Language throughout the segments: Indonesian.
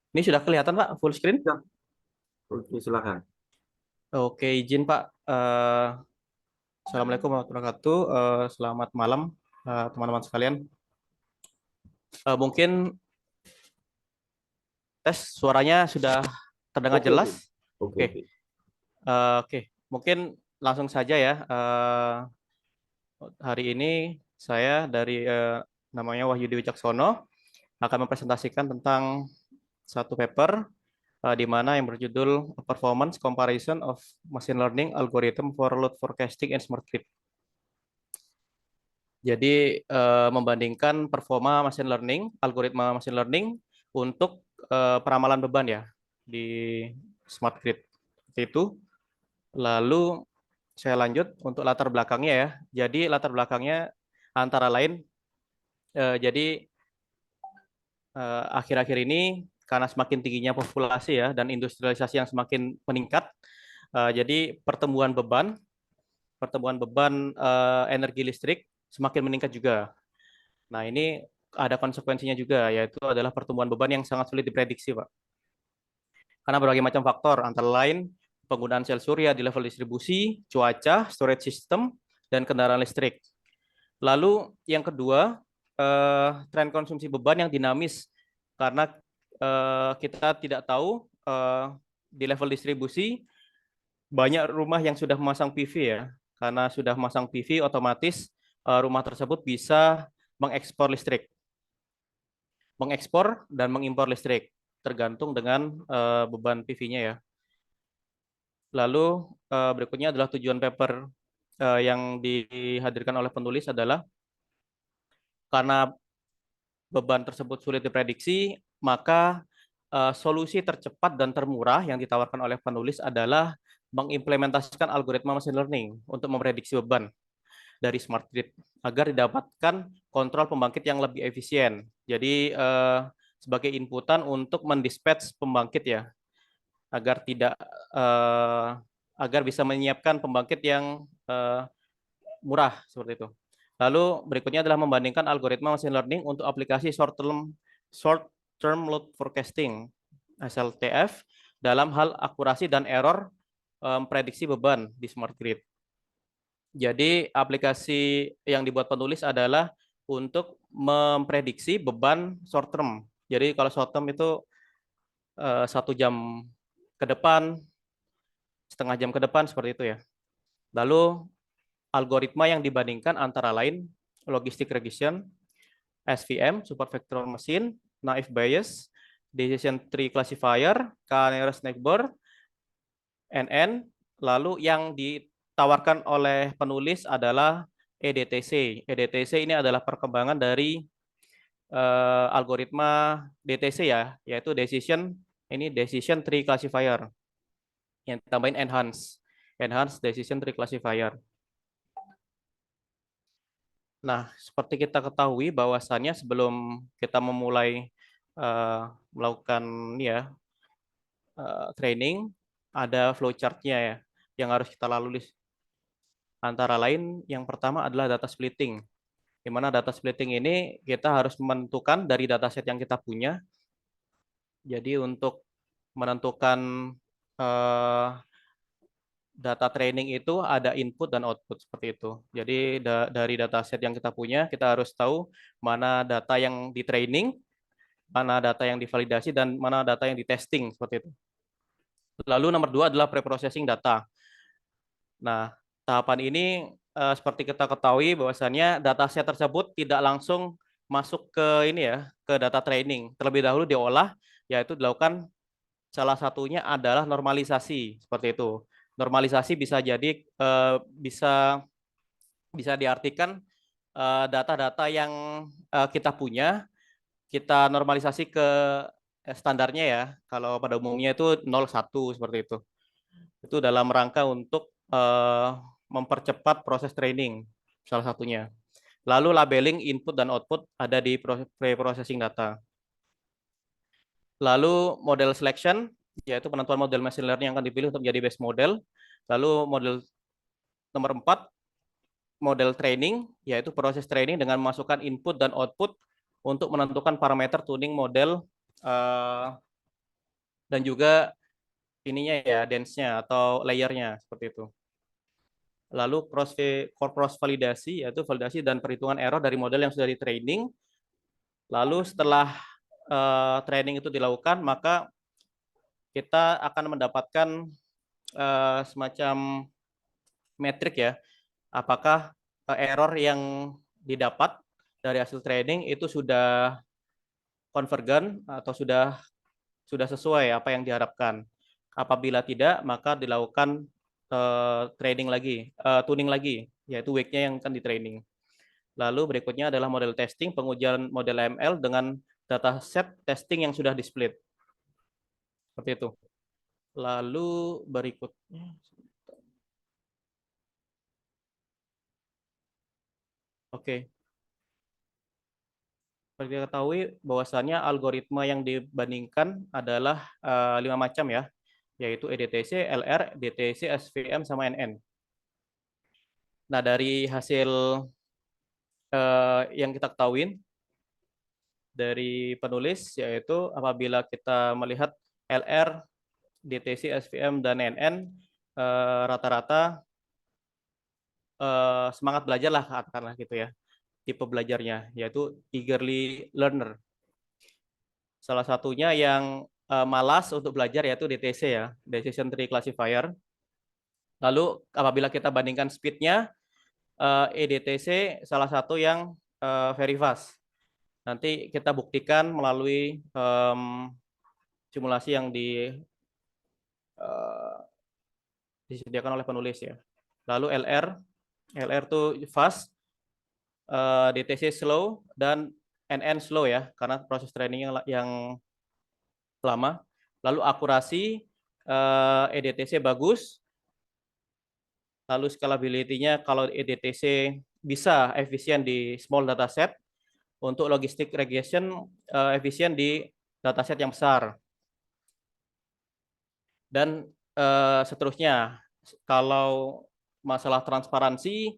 Ini sudah kelihatan, Pak, full screen? Ya, oke, silakan. Oke, izin, Pak. Assalamualaikum warahmatullahi wabarakatuh. Selamat malam, teman-teman sekalian. Mungkin tes suaranya sudah terdengar Oke, oke. jelas? Oke, Oke, oke. oke. Mungkin langsung saja ya. Hari ini saya dari namanya Wahyudi Wicaksono akan mempresentasikan tentang satu paper di mana yang berjudul Performance Comparison of Machine Learning Algorithm for Load Forecasting and Smart Grid. Jadi membandingkan performa machine learning, algoritma machine learning untuk peramalan beban ya di smart grid. Seperti itu. Lalu saya lanjut untuk latar belakangnya ya. Jadi latar belakangnya antara lain jadi akhir-akhir ini karena semakin tingginya populasi ya dan industrialisasi yang semakin meningkat, jadi pertumbuhan beban energi listrik semakin meningkat juga. Nah, ini ada konsekuensinya juga, yaitu adalah pertumbuhan beban yang sangat sulit diprediksi, Pak. Karena berbagai macam faktor, antara lain penggunaan sel surya di level distribusi, cuaca, storage system, dan kendaraan listrik. Lalu yang kedua, tren konsumsi beban yang dinamis, karena kita tidak tahu di level distribusi banyak rumah yang sudah memasang PV ya. Karena sudah memasang PV, otomatis rumah tersebut bisa mengekspor listrik. Mengekspor dan mengimpor listrik tergantung dengan beban PV-nya ya. Lalu berikutnya adalah tujuan paper yang dihadirkan oleh penulis adalah karena beban tersebut sulit diprediksi, maka solusi tercepat dan termurah yang ditawarkan oleh penulis adalah mengimplementasikan algoritma machine learning untuk memprediksi beban dari smart grid agar didapatkan kontrol pembangkit yang lebih efisien. Jadi sebagai inputan untuk mendispatch pembangkit ya, agar tidak eh, agar bisa menyiapkan pembangkit yang murah seperti itu. Lalu berikutnya adalah membandingkan algoritma machine learning untuk aplikasi short term load forecasting (SLTF) dalam hal akurasi dan error prediksi beban di smart grid. Jadi aplikasi yang dibuat penulis adalah untuk memprediksi beban short term. Jadi kalau short term itu 1 jam ke depan, setengah jam ke depan seperti itu ya. Lalu algoritma yang dibandingkan antara lain logistic regression, SVM, super vector machine, naive Bayes, decision tree classifier, k-nearest neighbor, NN. Lalu yang ditawarkan oleh penulis adalah EDTC. EDTC ini adalah perkembangan dari algoritma DTC ya, yaitu decision tree classifier yang ditambahin enhance decision tree classifier. Nah, seperti kita ketahui bahwasannya sebelum kita memulai melakukan ya training, ada flowchart-nya ya yang harus kita lalui. Antara lain yang pertama adalah data splitting. Di mana data splitting ini kita harus menentukan dari dataset yang kita punya. Jadi untuk menentukan eh, data training itu ada input dan output seperti itu. Jadi dari dataset yang kita punya, kita harus tahu mana data yang di training, mana data yang divalidasi, dan mana data yang di testing seperti itu. Lalu nomor dua adalah preprocessing data. Nah, tahapan ini seperti kita ketahui bahwasannya dataset tersebut tidak langsung masuk ke ini ya, ke data training. Terlebih dahulu diolah, yaitu dilakukan salah satunya adalah normalisasi seperti itu. Normalisasi bisa jadi bisa bisa diartikan data-data yang kita punya kita normalisasi ke standarnya ya. Kalau pada umumnya itu 0,1 seperti itu. Itu dalam rangka untuk mempercepat proses training salah satunya. Lalu labeling input dan output ada di pre-processing data. Lalu model selection yaitu penentuan model machine learning yang akan dipilih untuk menjadi base model. Lalu model nomor 4 model training yaitu proses training dengan memasukkan input dan output untuk menentukan parameter tuning model dan juga ininya ya, dense-nya atau layer-nya seperti itu. Lalu cross validasi, yaitu validasi dan perhitungan error dari model yang sudah di training. Lalu setelah training itu dilakukan, maka kita akan mendapatkan semacam metrik ya, apakah error yang didapat dari hasil training itu sudah konvergen atau sudah sesuai apa yang diharapkan. Apabila tidak, maka dilakukan tuning lagi, yaitu wake-nya yang akan di training. Lalu berikutnya adalah model testing, pengujian model ML dengan dataset testing yang sudah di-split. Seperti itu. Lalu berikutnya, oke. Seperti kita ketahui bahwasannya algoritma yang dibandingkan adalah 5 macam ya, yaitu EDTC, LR, DTC, SVM, sama NN. Nah, dari hasil yang kita ketahui dari penulis, yaitu apabila kita melihat LR, DTC, SVM, dan NN, rata-rata semangat belajar lah katakanlah gitu ya, tipe belajarnya, yaitu eagerly learner. Salah satunya yang malas untuk belajar yaitu DTC ya, Decision Tree Classifier. Lalu apabila kita bandingkan speednya, EDTC salah satu yang very fast. Nanti kita buktikan melalui simulasi yang disediakan oleh penulis ya. Lalu LR itu fast, DTC slow, dan NN slow ya, karena proses training yang lama. Lalu akurasi, EDTC bagus. Lalu scalability-nya kalau EDTC bisa efisien di small dataset, untuk logistic regression efisien di dataset yang besar. Dan seterusnya, kalau masalah transparansi,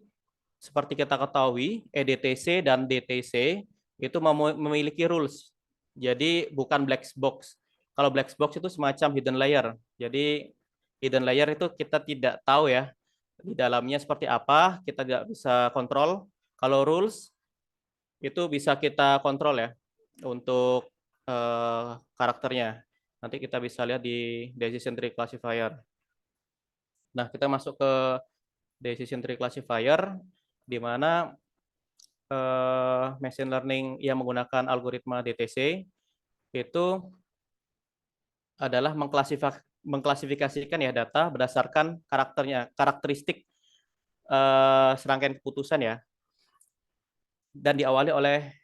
seperti kita ketahui, EDTC dan DTC itu memiliki rules. Jadi bukan black box. Kalau black box itu semacam hidden layer. Jadi hidden layer itu kita tidak tahu ya di dalamnya seperti apa, kita tidak bisa kontrol. Kalau rules itu bisa kita kontrol ya untuk karakternya. Nanti kita bisa lihat di decision tree classifier. Nah, kita masuk ke decision tree classifier di mana machine learning yang menggunakan algoritma DTC itu adalah mengklasifikasikan ya data berdasarkan karakteristik serangkaian keputusan ya, dan diawali oleh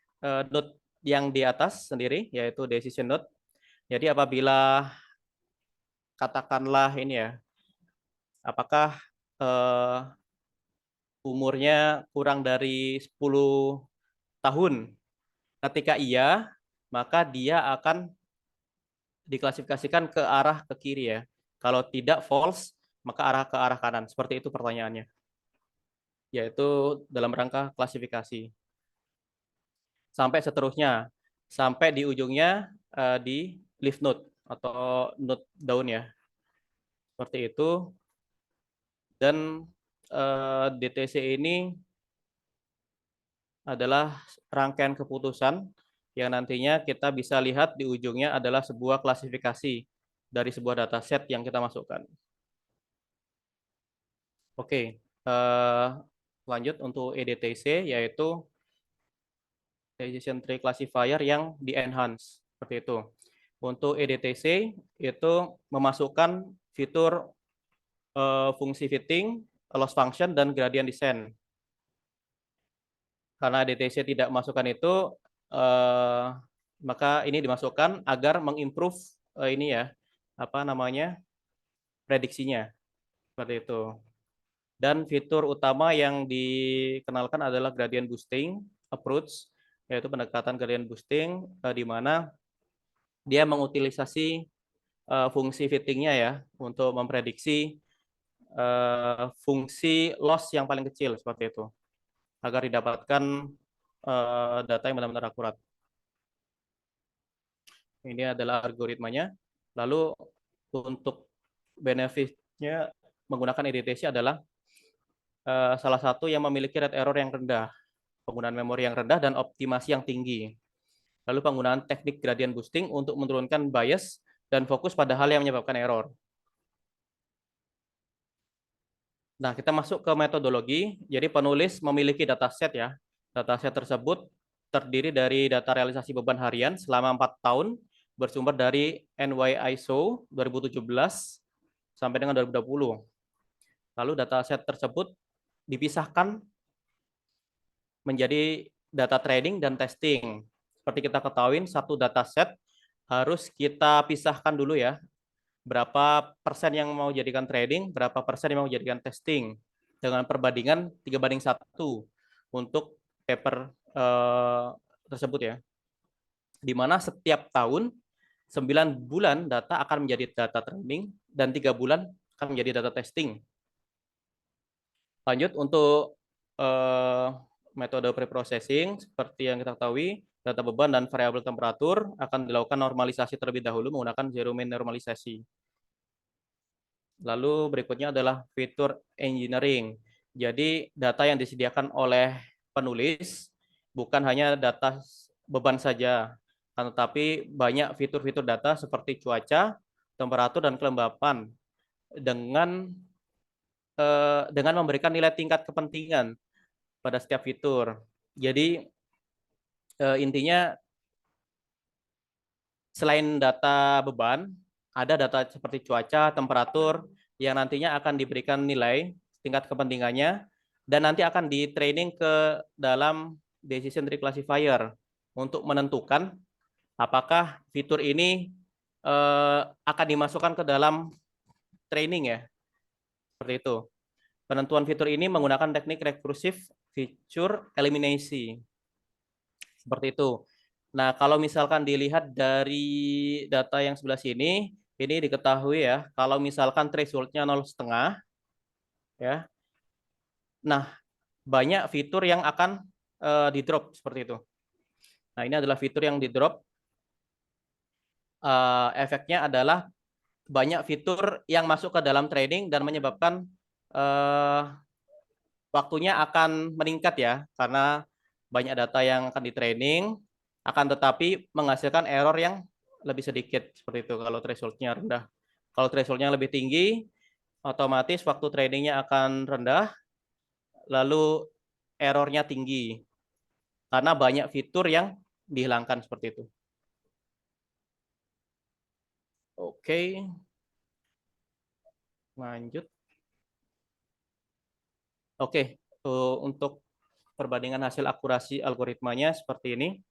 node yang di atas sendiri yaitu decision node. Jadi apabila katakanlah ini ya, apakah umurnya kurang dari 10 tahun, ketika iya, maka dia akan diklasifikasikan ke arah ke kiri ya. Kalau tidak false, maka arah ke arah kanan. Seperti itu pertanyaannya. Yaitu dalam rangka klasifikasi. Sampai seterusnya. Sampai di ujungnya di leaf node atau node daun ya. Seperti itu. Dan DTC ini adalah rangkaian keputusan yang nantinya kita bisa lihat di ujungnya adalah sebuah klasifikasi dari sebuah dataset yang kita masukkan. Oke, lanjut untuk EDTC, yaitu Decision Tree Classifier yang di-enhance. Seperti itu. Untuk EDTC, itu memasukkan fitur fungsi fitting, loss function, dan gradient descent. Karena DTC tidak masukkan itu, maka ini dimasukkan agar mengimprove ini ya, apa namanya, prediksinya. Seperti itu. Dan fitur utama yang dikenalkan adalah gradient boosting approach, yaitu pendekatan gradient boosting di mana dia mengutilisasi fungsi fittingnya ya untuk memprediksi fungsi loss yang paling kecil seperti itu, agar didapatkan data yang benar-benar akurat. Ini adalah algoritmanya. Lalu untuk benefitnya menggunakan EDTC adalah salah satu yang memiliki rate error yang rendah, penggunaan memori yang rendah, dan optimasi yang tinggi. Lalu penggunaan teknik gradient boosting untuk menurunkan bias dan fokus pada hal yang menyebabkan error. Nah, kita masuk ke metodologi. Jadi penulis memiliki dataset ya. Dataset tersebut terdiri dari data realisasi beban harian selama 4 tahun bersumber dari NYISO 2017 sampai dengan 2020. Lalu dataset tersebut dipisahkan menjadi data training dan testing. Seperti kita ketahui, satu dataset harus kita pisahkan dulu ya. Berapa persen yang mau jadikan trading, berapa persen yang mau jadikan testing. Dengan perbandingan 3:1 untuk paper tersebut ya. Di mana setiap tahun 9 bulan data akan menjadi data training dan 3 bulan akan menjadi data testing. Lanjut untuk metode preprocessing seperti yang kita ketahui, data beban dan variabel temperatur akan dilakukan normalisasi terlebih dahulu menggunakan zero mean normalisasi. Lalu berikutnya adalah fitur engineering. Jadi data yang disediakan oleh penulis bukan hanya data beban saja, tetapi banyak fitur-fitur data seperti cuaca, temperatur, dan kelembapan dengan memberikan nilai tingkat kepentingan pada setiap fitur. Jadi intinya selain data beban, ada data seperti cuaca, temperatur, yang nantinya akan diberikan nilai tingkat kepentingannya, dan nanti akan di-training ke dalam decision tree classifier untuk menentukan apakah fitur ini akan dimasukkan ke dalam training ya. Seperti itu. Penentuan fitur ini menggunakan teknik recursive feature elimination. Seperti itu. Nah, kalau misalkan dilihat dari data yang sebelah sini, ini diketahui ya, kalau misalkan threshold-nya 0,5, ya. Nah, banyak fitur yang akan di-drop seperti itu. Nah, ini adalah fitur yang di-drop. Efeknya adalah banyak fitur yang masuk ke dalam training dan menyebabkan waktunya akan meningkat ya, karena banyak data yang akan di-training, akan tetapi menghasilkan error yang lebih sedikit seperti itu kalau threshold-nya rendah. Kalau threshold-nya lebih tinggi, otomatis waktu trainingnya akan rendah, lalu errornya tinggi karena banyak fitur yang dihilangkan seperti itu. Oke, lanjut. Oke, untuk perbandingan hasil akurasi algoritmanya seperti ini.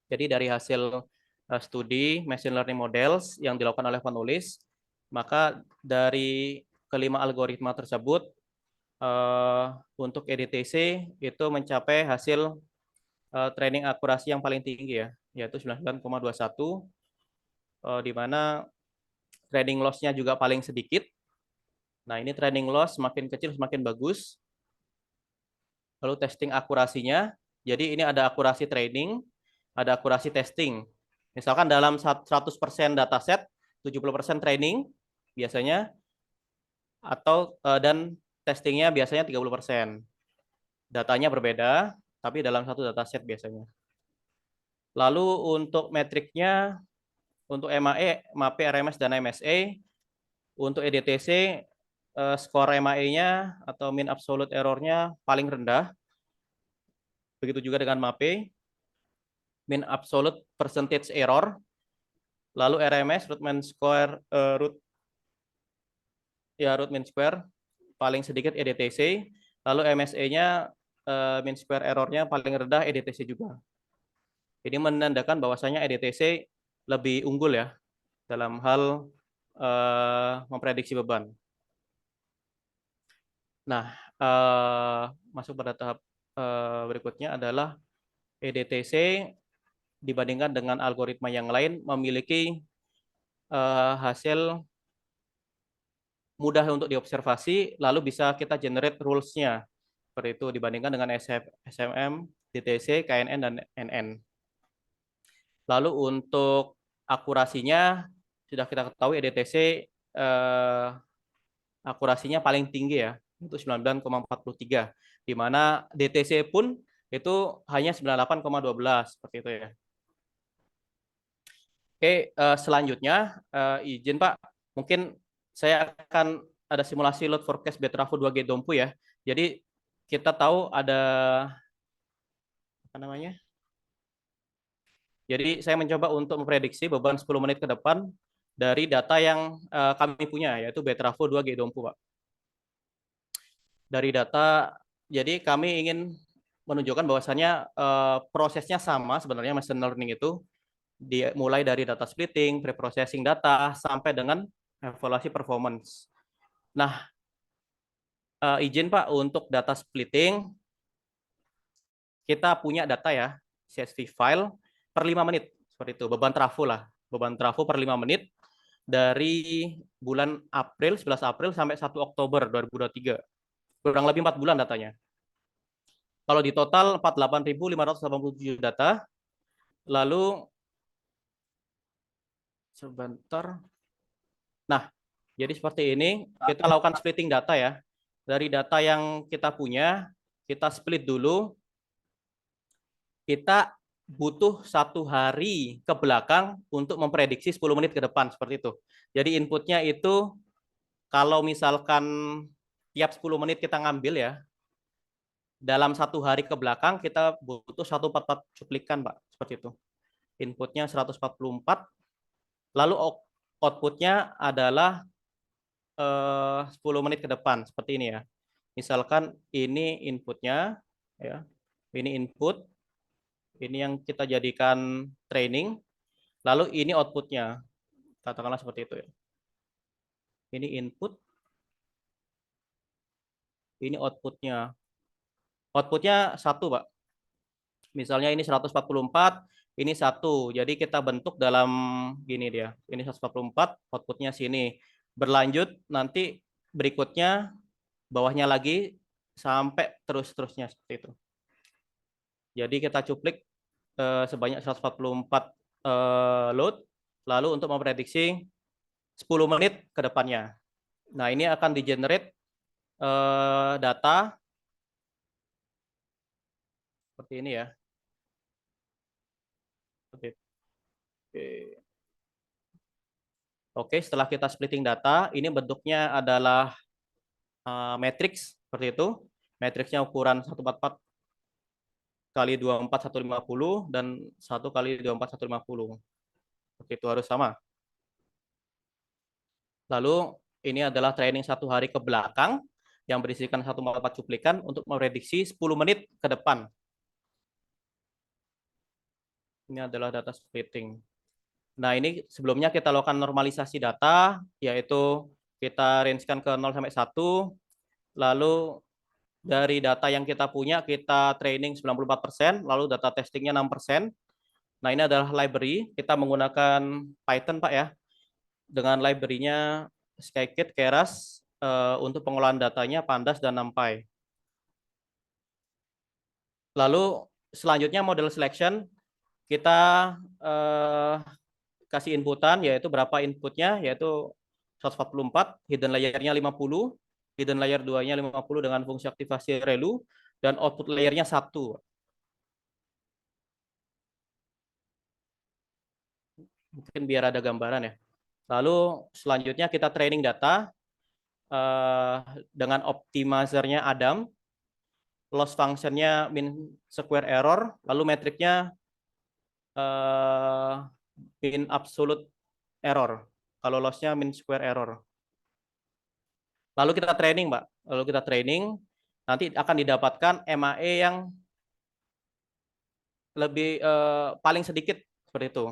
Jadi dari hasil studi machine learning models yang dilakukan oleh penulis, maka dari kelima algoritma tersebut untuk EDTC itu mencapai hasil training akurasi yang paling tinggi ya, yaitu 99,21, di mana training loss-nya juga paling sedikit. Nah, ini training loss semakin kecil semakin bagus. Lalu testing akurasinya, jadi ini ada akurasi training, ada akurasi testing. Misalkan dalam 100% dataset, 70% training biasanya, atau dan testingnya biasanya 30%. Datanya berbeda, tapi dalam satu dataset biasanya. Lalu untuk metriknya, untuk MAE, MAP, RMS, dan MSA, untuk EDTC, skor MAE-nya atau mean absolute error-nya paling rendah. Begitu juga dengan MAPE, mean absolute percentage error. Lalu RMS, root mean square, root mean square paling sedikit EDTC. Lalu MSA-nya mean square error-nya paling rendah EDTC juga. Ini menandakan bahwasanya EDTC lebih unggul ya dalam hal memprediksi beban. Nah, masuk pada tahap berikutnya adalah EDTC dibandingkan dengan algoritma yang lain memiliki hasil mudah untuk diobservasi, lalu bisa kita generate rules-nya. Seperti itu dibandingkan dengan SMM, DTC, KNN, dan NN. Lalu untuk akurasinya sudah kita ketahui EDTC akurasinya paling tinggi ya, itu 99,43, di mana DTC pun itu hanya 98,12 seperti itu ya. Oke, selanjutnya izin Pak, mungkin saya akan ada simulasi load forecast Betrafo 2G Dompu ya. Jadi kita tahu ada apa namanya? Jadi saya mencoba untuk memprediksi beban 10 menit ke depan dari data yang kami punya, yaitu Betrafo 2G Dompu, Pak. Dari data, jadi kami ingin menunjukkan bahwasannya prosesnya sama sebenarnya machine learning itu, mulai dari data splitting, pre-processing data, sampai dengan evaluasi performance. Nah, izin Pak, untuk data splitting, kita punya data ya, CSV file per 5 menit, seperti itu, beban trafo lah, beban trafo per 5 menit, dari bulan April, 11 April sampai 1 Oktober 2023. Kurang lebih 4 bulan datanya. Kalau di total 48.587 data, lalu sebentar. Nah, jadi seperti ini, kita lakukan splitting data ya. Dari data yang kita punya, kita split dulu. Kita butuh 1 hari ke belakang untuk memprediksi 10 menit ke depan, seperti itu. Jadi inputnya itu, kalau misalkan tiap 10 menit kita ngambil ya, dalam 1 hari ke belakang kita butuh 144 cuplikan, Pak, seperti itu. Inputnya 144, lalu outputnya adalah 10 menit ke depan, seperti ini ya. Misalkan ini inputnya, ya, ini input, ini yang kita jadikan training, lalu ini outputnya, katakanlah seperti itu ya. Ini input, ini outputnya. Outputnya 1, Pak. Misalnya ini 144, ini 1. Jadi kita bentuk dalam gini dia. Ini 144, outputnya sini. Berlanjut nanti berikutnya bawahnya lagi sampai terus-terusnya seperti itu. Jadi kita cuplik sebanyak 144 load, lalu untuk memprediksi 10 menit ke depannya. Nah, ini akan di-generate data seperti ini ya. Oke, setelah kita splitting data, ini bentuknya adalah matrix seperti itu. Matriksnya ukuran 144 kali 24150 dan 1 kali 24150. Oke, itu harus sama. Lalu ini adalah training 1 hari ke belakang yang berisikan 144 cuplikan untuk memprediksi 10 menit ke depan. Ini adalah data splitting. Nah, ini sebelumnya kita lakukan normalisasi data, yaitu kita range-kan ke 0 sampai 1, lalu dari data yang kita punya, kita training 94%, lalu data testingnya 6%. Nah, ini adalah library, kita menggunakan Python, Pak ya, dengan library-nya Scikit, Keras, untuk pengolahan datanya, Pandas, dan NumPy. Lalu selanjutnya model selection, kita kasih inputan, yaitu berapa inputnya, yaitu 144, hidden layer-nya 50, hidden layer 2-nya 50 dengan fungsi aktivasi ReLU, dan output layer-nya 1. Mungkin biar ada gambaran ya. Lalu selanjutnya kita training data dengan optimizer-nya Adam, loss function-nya mean square error, lalu metriknya mean absolute error. Kalau loss-nya mean square error. Lalu kita training, Mbak. Lalu kita training, nanti akan didapatkan MAE yang lebih paling sedikit seperti itu.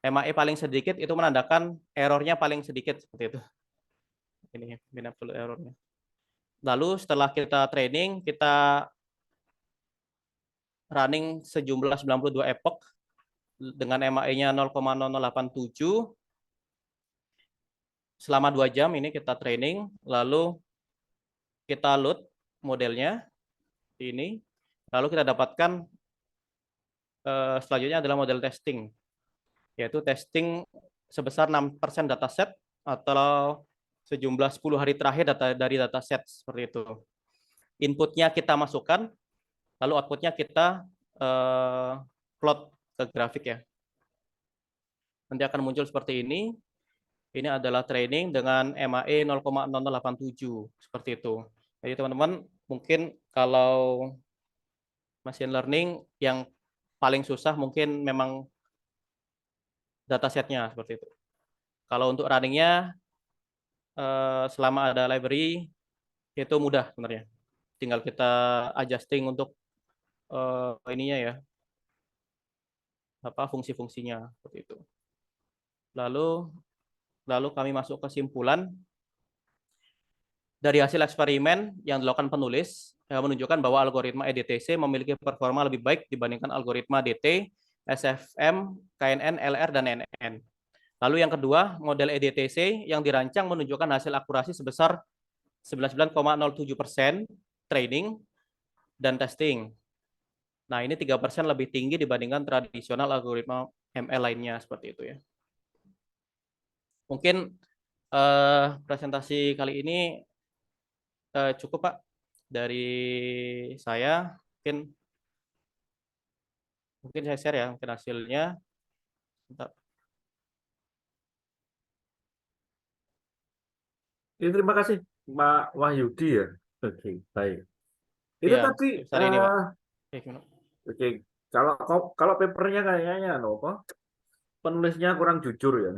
MAE paling sedikit itu menandakan errornya paling sedikit seperti itu. Ini mean absolute errornya. Lalu setelah kita training, kita running sejumlah 92 epoch dengan MAE-nya 0,0087. Selama 2 jam ini kita training, lalu kita load modelnya ini, lalu kita dapatkan selanjutnya adalah model testing, yaitu testing sebesar 6% dataset atau sejumlah 10 hari terakhir dari dataset seperti itu. Inputnya kita masukkan, lalu outputnya kita plot ke grafik ya. Nanti akan muncul seperti ini. Ini adalah training dengan MAE 0,0087 seperti itu. Jadi teman-teman mungkin kalau machine learning yang paling susah mungkin memang datasetnya seperti itu. Kalau untuk runningnya selama ada library itu mudah sebenarnya. Tinggal kita adjusting untuk ininya ya, apa fungsi-fungsinya seperti itu. Lalu kami masuk kesimpulan dari hasil eksperimen yang dilakukan penulis menunjukkan bahwa algoritma EDTC memiliki performa lebih baik dibandingkan algoritma DT, SFM, KNN, LR, dan NN. Lalu yang kedua, model EDTC yang dirancang menunjukkan hasil akurasi sebesar 99,07% training dan testing. Nah, ini 3% lebih tinggi dibandingkan tradisional algoritma ML lainnya seperti itu ya. Mungkin presentasi kali ini cukup Pak dari saya. Mungkin saya share ya mungkin hasilnya. Bentar. Terima kasih Pak Wahyudi ya. Oke, baik. Itu Iya, tadi besar ini Pak. oke, kalau papernya kayaknya apa? Penulisnya kurang jujur ya.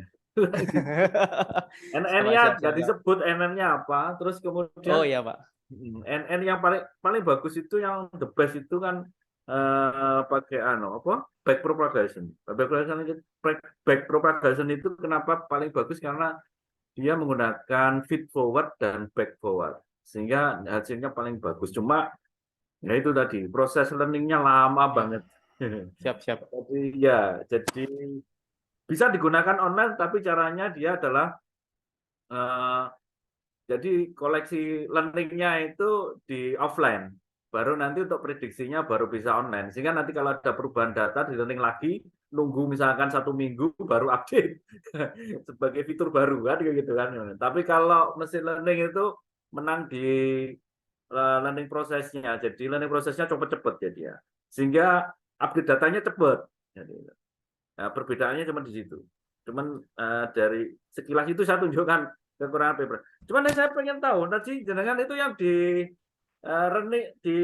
NN-nya nggak Siap. disebut NN-nya apa, terus Oh kemudian iya Pak. NN yang paling bagus itu yang the best itu kan pakai apa back propagation. Back propagation itu kenapa paling bagus karena dia menggunakan feed forward dan back forward sehingga hasilnya paling bagus. Cuma ya itu tadi proses learningnya lama banget. Siap. Jadi bisa digunakan online tapi caranya dia adalah jadi koleksi learningnya itu di offline, baru nanti untuk prediksinya baru bisa online. Sehingga nanti kalau ada perubahan data di learning lagi, nunggu misalkan 1 minggu baru update sebagai fitur baru kan gitu kan. Tapi kalau mesin learning itu menang di learning prosesnya, jadi learning prosesnya cepet-cepet jadi ya. Sehingga update datanya cepet. Jadi, nah, perbedaannya cuma di situ. Cuman dari sekilas itu saya tunjukkan kekurangan paper. Cuman saya pengen tahu tadi jenengan itu yang di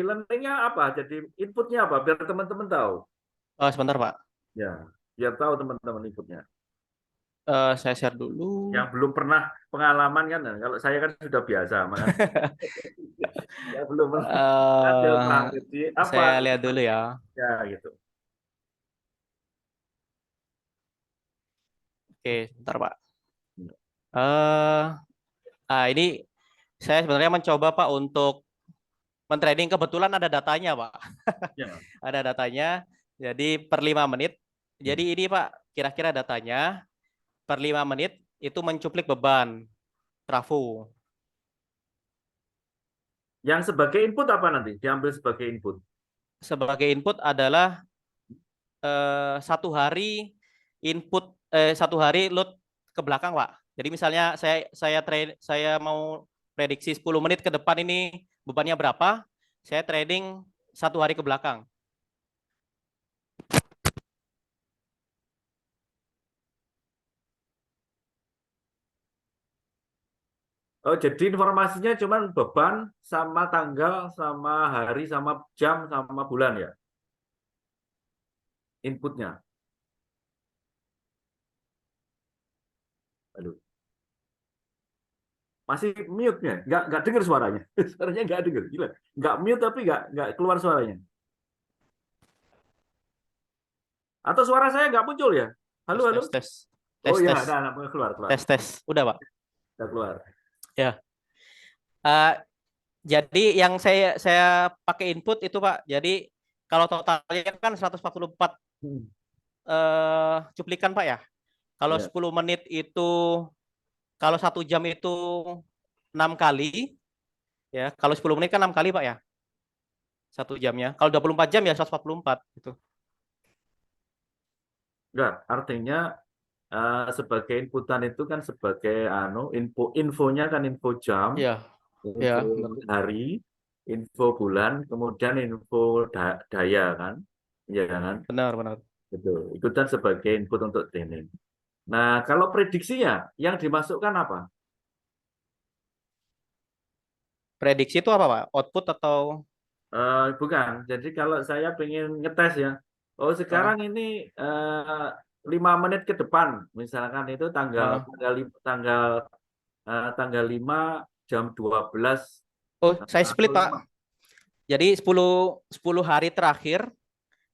learningnya apa? Jadi inputnya apa? Biar teman-teman tahu. Sebentar Pak. Ya, biar tahu teman-teman inputnya. Saya share dulu. Yang belum pernah pengalaman kan, kalau saya kan sudah biasa, makanya ya belum pernah. Jadi apa? Saya lihat dulu ya. Ya gitu. Oke, sebentar Pak. Ini saya sebenarnya mencoba Pak untuk men-trading, kebetulan ada datanya Pak. Ya. Ada datanya. Jadi per 5 menit. Jadi ini Pak, kira-kira datanya per 5 menit itu mencuplik beban trafo. Yang sebagai input apa nanti? Diambil sebagai input. Sebagai input adalah 1 hari input, 1 hari load ke belakang Pak. Jadi misalnya saya mau prediksi 10 menit ke depan ini bebannya berapa, saya trading 1 hari ke belakang. Oh, jadi informasinya cuma beban sama tanggal sama hari sama jam sama bulan ya? Inputnya. Aduh. Masih mute-nya, nggak dengar suaranya. Suaranya nggak dengar, gila. Nggak mute tapi nggak keluar suaranya. Atau suara saya nggak muncul ya? Halo, halo? Tes. Oh ya, ada keluar. Tes. Udah Pak. Udah keluar. Ya. Jadi yang saya pakai input itu Pak. Jadi kalau totalnya kan 144 cuplikan Pak ya. Kalau Ya. 10 menit itu, kalau 1 jam itu 6 kali, ya. Kalau 10 menit kan 6 kali Pak ya. 1 jamnya. Kalau 24 jam ya 144 gitu. Enggak, artinya sebagai inputan itu kan sebagai infonya kan info jam, Iya, iya, info benar. hari, info bulan, kemudian info daya kan, ya kan, Benar, benar. gitu. Ikutan sebagai input untuk training. Nah, kalau prediksinya yang dimasukkan apa? Prediksi itu apa, Pak? Output atau Bukan. Jadi kalau saya pengen ngetes ya, oh ah, sekarang ini 5 menit ke depan, misalkan itu tanggal ah. tanggal tanggal tanggal 5 jam 12 Oh, saya split, atau Pak. 5. Jadi 10 hari terakhir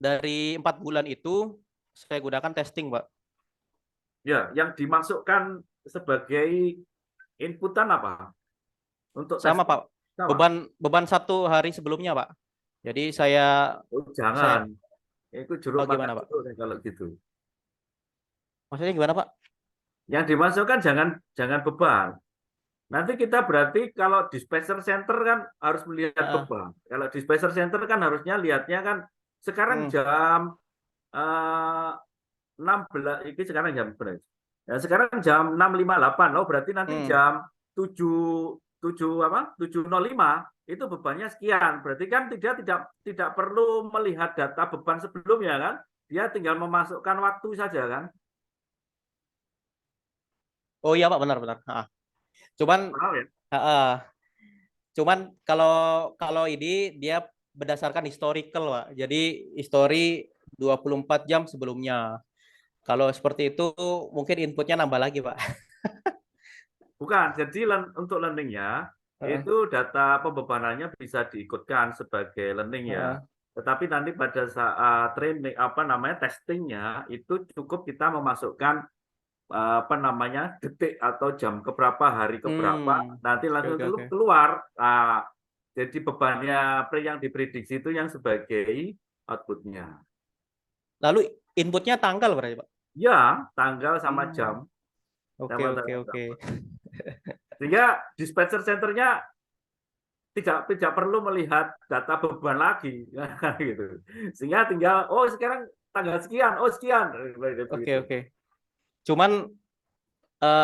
dari 4 bulan itu saya gunakan testing, Pak. Ya, yang dimasukkan sebagai inputan apa? Untuk Sama, testing. Pak. Sama. Beban beban 1 hari sebelumnya, Pak. Jadi Oh, saya jangan. Itu jeruk oh, makan gimana, Pak? jeruk deh kalau gitu. Maksudnya gimana, Pak? Yang dimasukkan jangan jangan beban. Nanti kita berarti kalau dispenser center kan harus melihat Heeh. beban. Kalau dispenser center kan harusnya lihatnya kan sekarang Hmm, jam 16, ini sekarang jam berapa? Ya, sekarang jam 6.58. Oh, berarti nanti hmm. jam 7 7 apa? 7.05 itu bebannya sekian. Berarti kan tidak tidak tidak perlu melihat data beban sebelumnya kan? Dia tinggal memasukkan waktu saja kan? Oh iya, Pak, benar-benar. Cuman Paham ya? heeh. Cuman kalau kalau ini dia berdasarkan historical, Pak. Jadi history 24 jam sebelumnya. Kalau seperti itu mungkin inputnya nambah lagi, Pak. Bukan. Jadi untuk learningnya Heeh, itu data pembebanannya bisa diikutkan sebagai learning ya. heeh. Tetapi nanti pada saat training apa namanya testingnya itu cukup kita memasukkan apa namanya detik atau jam keberapa hari keberapa nanti Oke, langsung oke, oke. keluar. Jadi bebannya yang diprediksi itu yang sebagai outputnya. Lalu inputnya tanggal berarti, Pak? Ya, tanggal sama Hmm, jam oke, sama oke, tanggal oke. jam. Sehingga dispenser centernya tidak perlu melihat data beban lagi gitu. Sehingga tinggal oh sekarang tanggal sekian, oh sekian Oke, begitu. oke. Cuman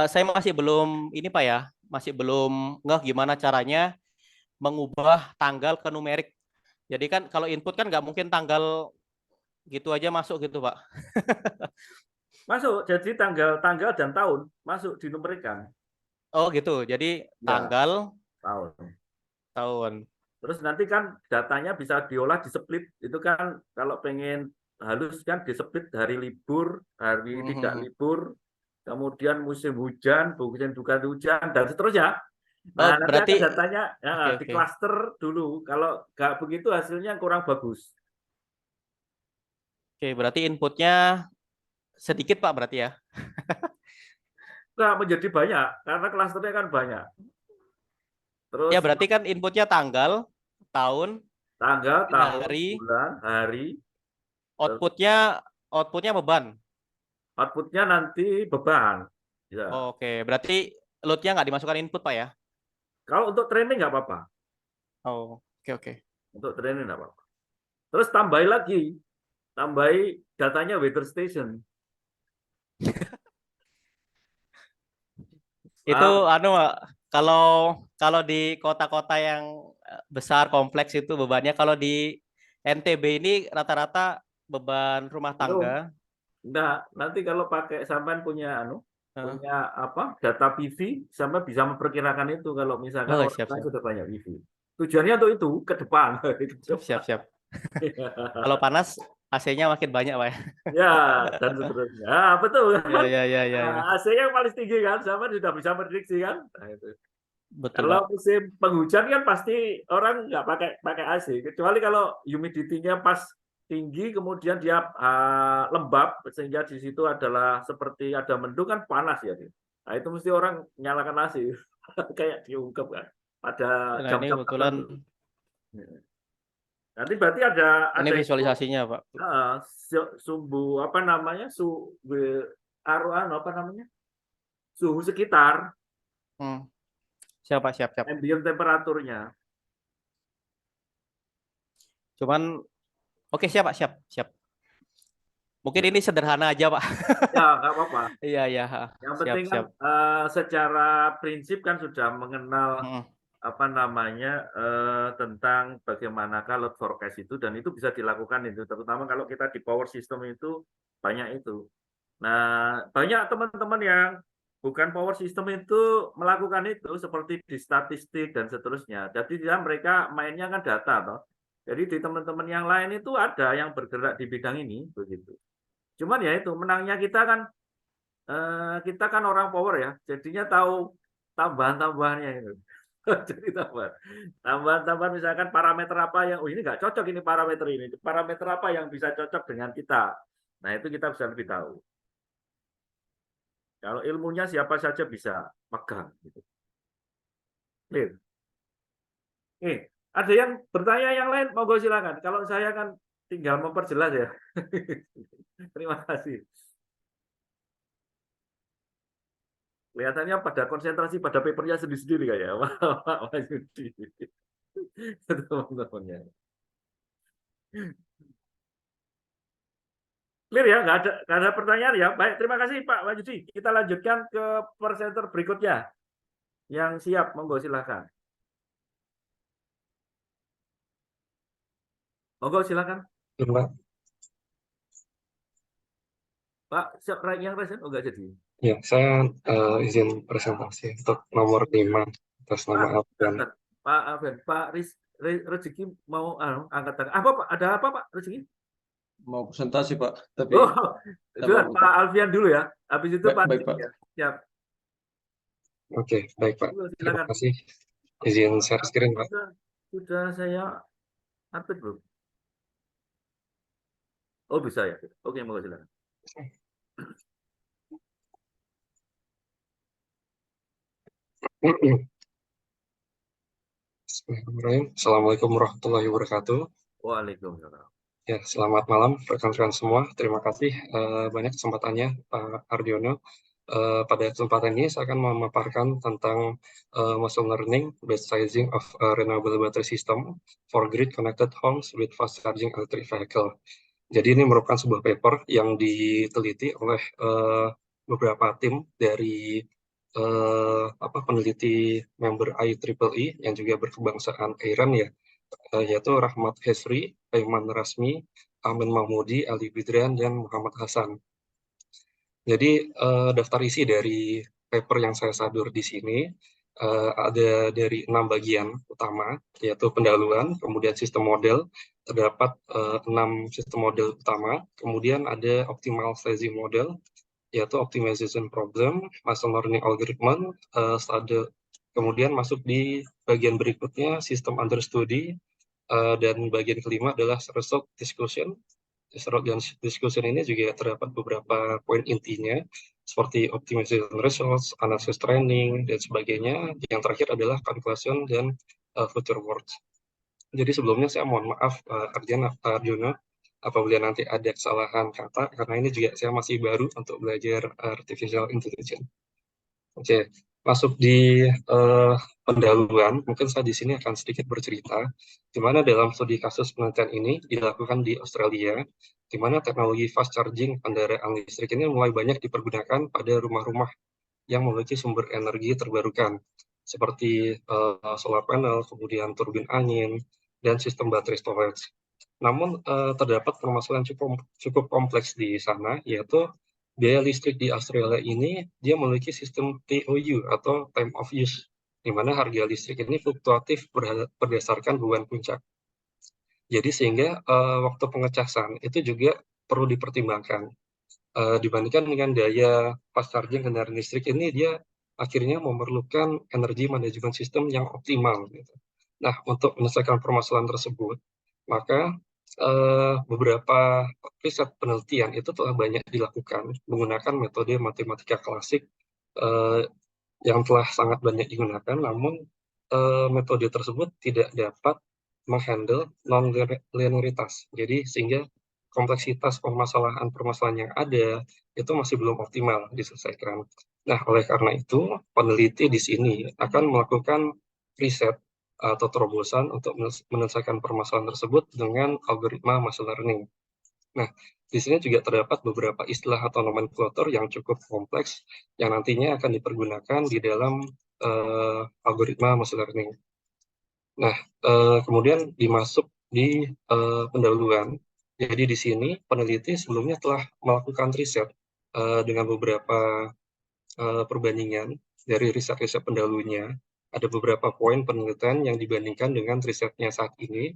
saya masih belum ini, Pak ya, masih belum ngeh gimana caranya mengubah tanggal ke numerik. Jadi kan kalau input kan nggak mungkin tanggal gitu aja masuk gitu, Pak. Masuk jadi tanggal dan tahun masuk dinumerikan. Oh gitu. Jadi Ya, tanggal, tahun. tahun. Terus nanti kan datanya bisa diolah di split. Itu kan kalau pengen halus kan di split hari libur, hari tidak Mhm. libur, kemudian musim hujan, musim bukan hujan, dan seterusnya. Nah, Oh nanti berarti akan datanya ya, oke, di oke. cluster dulu. Kalau nggak begitu hasilnya kurang bagus. Oke, berarti inputnya sedikit, Pak, berarti ya. Nggak menjadi banyak, karena clusternya kan banyak. Ya Terus berarti kan inputnya tanggal, tahun, tanggal, tahun, hari, bulan, hari, terus outputnya outputnya beban. outputnya nanti beban. Ya. Oke, berarti loadnya nggak dimasukkan input, Pak ya. Kalau untuk training nggak apa-apa. Oh, oke, oke. Untuk training nggak apa-apa. Terus tambahi lagi, tambahi datanya weather station. Itu Ah, anu, Pak, kalau kalau di kota-kota yang besar kompleks itu bebannya, kalau di NTB ini rata-rata beban rumah tangga. belum. Nah, nanti kalau pakai sampean punya eh, punya apa? Data PV, sampai bisa memperkirakan itu kalau misalkan Oh, orang siap, kan siap. sudah banyak PV. Tujuannya untuk itu ke depan, ke Siap, siap, depan. siap. Kalau panas AC-nya makin banyak, Pak ya. Ya, dan seterusnya. Ah, betul Ya, kan? ya, ya, ya, ya. AC yang paling tinggi kan, sampean sudah bisa prediksi kan? Nah, itu. Betul, Kalau Pak. musim penghujan kan pasti orang nggak pakai pakai AC, kecuali kalau humidity-nya pas tinggi, kemudian dia lembab, sehingga di situ adalah seperti ada mendung kan panas ya. Nah itu mesti orang nyalakan AC, kayak diungkap kan pada Nah, ini jam-jam kebetulan tertentu. Nanti berarti ini ada info visualisasinya, Pak. sumbu apa namanya aruan apa namanya suhu sekitar Hmm. Siap, Pak, siap, siap. ambient temperaturnya. Cuman oke, siap, Pak, siap, siap. Mungkin gitu. ini sederhana aja, Pak. Ya, nggak apa-apa. Iya, iya. Yang Siap, penting kan siap. secara prinsip kan sudah mengenal Mm-mm. apa namanya tentang bagaimanakah load forecast itu, dan itu bisa dilakukan itu, terutama kalau kita di power system itu banyak itu. Nah, banyak teman-teman yang bukan power system itu melakukan itu seperti di statistik dan seterusnya. Jadi dia mereka mainnya kan data toh. Jadi di teman-teman yang lain itu ada yang bergerak di bidang ini begitu. Cuman ya itu menangnya kita kan orang power ya, jadinya tahu tambahan-tambahannya itu. Jadi tambahan-tambahan misalkan parameter apa yang oh ini nggak cocok, ini parameter apa yang bisa cocok dengan kita. Nah itu kita bisa lebih tahu. Kalau ilmunya siapa saja bisa pegang. Gitu. Clear. Ada yang bertanya yang lain, monggo silakan. Kalau saya kan tinggal memperjelas ya. Terima kasih. Kelihatannya pada konsentrasi pada papernya sendiri-sendiri kayak Pak Yudi. Teman-temannya. Clear ya, nggak ada pertanyaan ya. Baik, terima kasih Pak Wahyudi. Kita lanjutkan ke presenter berikutnya. Yang siap, monggo silakan. Monggo silakan. Mbak, Pak, siap yang present? Oh, nggak jadi. ya saya izin presentasi untuk nomor 5 atas nama Pak, Alfian. Pak Alvin, Pak Rezeki mau angkat tangan. Apa Pak? Ada apa Pak Rezeki? Mau presentasi Pak, tapi Oh, Sabar, Pak Alfian dulu ya. Habis itu Pak baik Rezeki Pak. ya. Siap. Oke, baik Pak. Monggo, Terima silakan. kasih. Izin share screen Pak. Sudah saya update belum? Oh bisa ya. Oke, monggo silakan. Bismillahirrahmanirrahim. Assalamualaikum warahmatullahi wabarakatuh. Waalaikumsalam. Ya, selamat malam rekan-rekan semua. Terima kasih banyak kesempatannya Pak Ardiono. Pada kesempatan ini saya akan memaparkan tentang machine learning based sizing of a renewable battery system for grid connected homes with fast charging electric vehicle. Jadi ini merupakan sebuah paper yang diteliti oleh beberapa tim dari peneliti member IEEE yang juga berkebangsaan Iran ya, yaitu Rahmat Hesri, Aiman Rasmi, Amin Mahmudi, Ali Bidran, dan Muhammad Hasan. Jadi daftar isi dari paper yang saya sadur di sini ada dari 6 bagian utama, yaitu pendahuluan, kemudian sistem model, terdapat 6 sistem model utama, kemudian ada optimal sizing model, yaitu optimization problem, machine learning algorithm, kemudian masuk di bagian berikutnya sistem under study, dan bagian kelima adalah result discussion. Result dan discussion ini juga terdapat beberapa poin intinya, seperti optimization results, analysis training, dan sebagainya. Yang terakhir adalah conclusion dan future words. Jadi sebelumnya saya mohon maaf Arjuna, apabila nanti ada kesalahan kata, karena ini juga saya masih baru untuk belajar artificial intelligence. Oke, masuk di pendahuluan, mungkin saya di sini akan sedikit bercerita, di mana dalam studi kasus penelitian ini dilakukan di Australia, di mana teknologi fast charging kendaraan listrik ini mulai banyak dipergunakan pada rumah-rumah yang memiliki sumber energi terbarukan, seperti solar panel, kemudian turbin angin, dan sistem baterai storage. Namun terdapat permasalahan cukup kompleks di sana, yaitu biaya listrik di Australia ini dia memiliki sistem TOU atau time of use, di mana harga listrik ini fluktuatif berdasarkan beban puncak. Jadi sehingga waktu pengecasan itu juga perlu dipertimbangkan. Dibandingkan dengan daya fast charging kendaraan listrik ini, dia akhirnya memerlukan energi manajemen sistem yang optimal. Gitu. Nah, untuk menyelesaikan permasalahan tersebut, maka beberapa riset penelitian itu telah banyak dilakukan menggunakan metode matematika klasik yang telah sangat banyak digunakan, namun metode tersebut tidak dapat menghandle non-linearitas. Jadi sehingga kompleksitas permasalahan-permasalahan yang ada itu masih belum optimal diselesaikan. Nah, oleh karena itu peneliti di sini akan melakukan riset atau terobosan untuk menyelesaikan permasalahan tersebut dengan algoritma machine learning. Nah, Di sini juga terdapat beberapa istilah atau nomenklatur yang cukup kompleks yang nantinya akan dipergunakan di dalam algoritma machine learning. Nah, kemudian dimasuk di pendahuluan. Jadi di sini peneliti sebelumnya telah melakukan riset dengan beberapa perbandingan dari riset-riset pendahulunya. Ada beberapa poin penelitian yang dibandingkan dengan risetnya saat ini.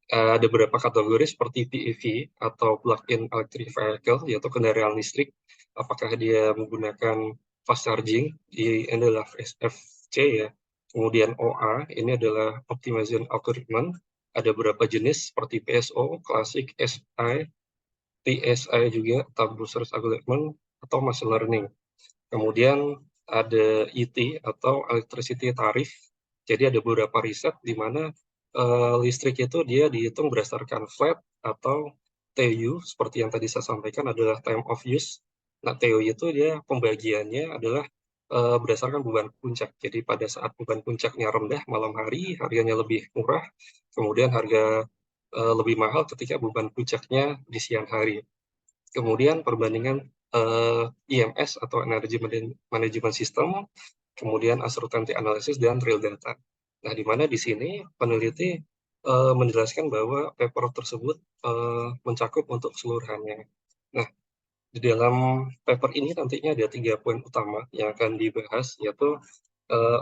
Ada beberapa kategori seperti PEV atau plug-in electric vehicle, yaitu kendaraan listrik. Apakah dia menggunakan fast charging, ini adalah FFC ya. Kemudian OA, ini adalah optimization algorithm. Ada beberapa jenis seperti PSO, Classic, SI, TSI juga, Tabular Search Algorithm, atau Machine Learning. Kemudian ada ET atau Electricity Tariff. Jadi ada beberapa riset di mana listrik itu dia dihitung berdasarkan flat atau TU, seperti yang tadi saya sampaikan adalah time of use. Nah, TU itu dia pembagiannya adalah berdasarkan beban puncak. Jadi pada saat beban puncaknya rendah malam hari, harganya lebih murah. Kemudian harga lebih mahal ketika beban puncaknya di siang hari. Kemudian perbandingan EMS atau Energy Management System, kemudian uncertainty analysis dan real data. Nah, di mana di sini peneliti menjelaskan bahwa paper tersebut mencakup untuk keseluruhannya. Nah, di dalam paper ini nantinya ada 3 poin utama yang akan dibahas, yaitu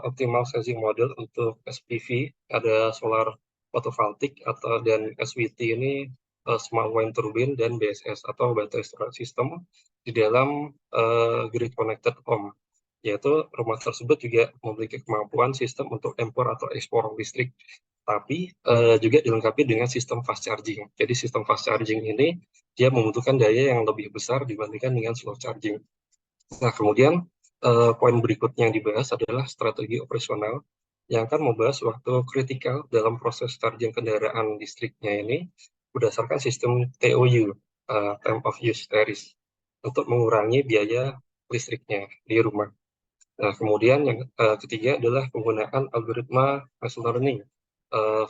optimal sensing model untuk SPV, ada solar photovoltaic dan SWT ini smart wind turbine dan BSS atau battery storage system di dalam grid connected home, yaitu rumah tersebut juga memiliki kemampuan sistem untuk impor atau ekspor listrik, tapi juga dilengkapi dengan sistem fast charging. Jadi sistem fast charging ini dia membutuhkan daya yang lebih besar dibandingkan dengan slow charging. Nah, kemudian poin berikutnya yang dibahas adalah strategi operasional yang akan membahas waktu kritikal dalam proses charging kendaraan listriknya ini berdasarkan sistem TOU, time of use tariff, untuk mengurangi biaya listriknya di rumah. Nah, kemudian yang ketiga adalah penggunaan algoritma machine learning,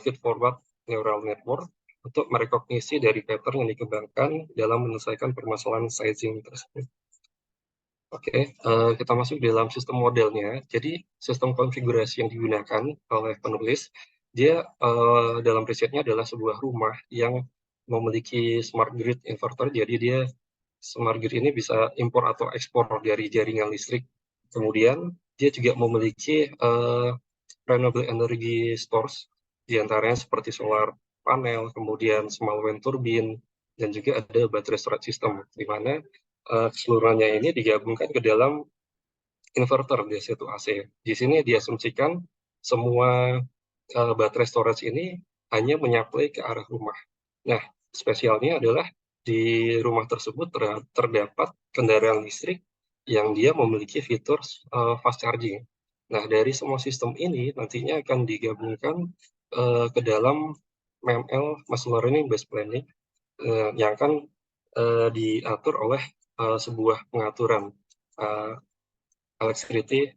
feed-forward neural network, untuk merekognisi dari pattern yang dikembangkan dalam menyelesaikan permasalahan sizing tersebut. Oke, kita masuk dalam sistem modelnya. Jadi, sistem konfigurasi yang digunakan oleh penulis, dia dalam risetnya adalah sebuah rumah yang memiliki smart grid inverter. Jadi, dia smart grid ini bisa impor atau ekspor dari jaringan listrik. Kemudian, dia juga memiliki renewable energy source, diantaranya seperti solar panel, kemudian small wind turbine, dan juga ada battery storage system, di mana keseluruhannya ini digabungkan ke dalam inverter DC-to-AC. Di sini diasumsikan semua baterai storage ini hanya menyaplai ke arah rumah. Nah, spesialnya adalah di rumah tersebut terdapat kendaraan listrik yang dia memiliki fitur fast charging. Nah, dari semua sistem ini nantinya akan digabungkan ke dalam ML, Machine Learning Based Planning, yang akan diatur oleh sebuah pengaturan electricity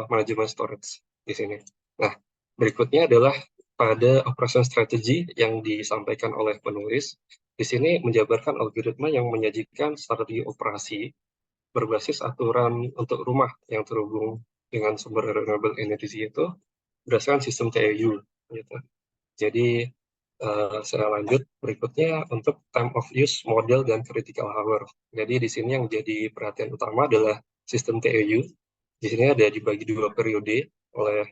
management storage di sini. Nah, berikutnya adalah pada operation strategy yang disampaikan oleh penulis. Di sini menjabarkan algoritma yang menyajikan strategi operasi berbasis aturan untuk rumah yang terhubung dengan sumber renewable energy itu berdasarkan sistem TEU. Gitu. Jadi, saya lanjut berikutnya untuk time of use model dan critical hour. Jadi di sini yang menjadi perhatian utama adalah sistem TEU. Di sini ada dibagi 2 periode oleh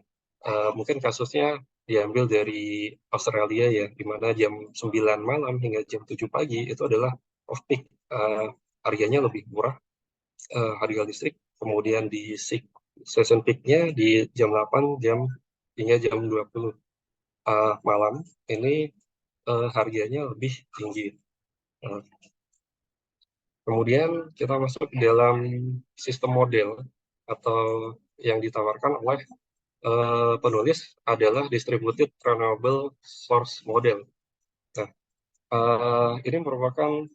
mungkin kasusnya diambil dari Australia ya, di mana jam 9 malam hingga jam 7 pagi itu adalah off peak, harganya lebih murah harga listrik. Kemudian di session peaknya di jam 8 hingga jam 20 malam ini harganya lebih tinggi. Kemudian kita masuk ke dalam sistem model atau yang ditawarkan oleh penulis adalah distributed renewable source model. Nah, ini merupakan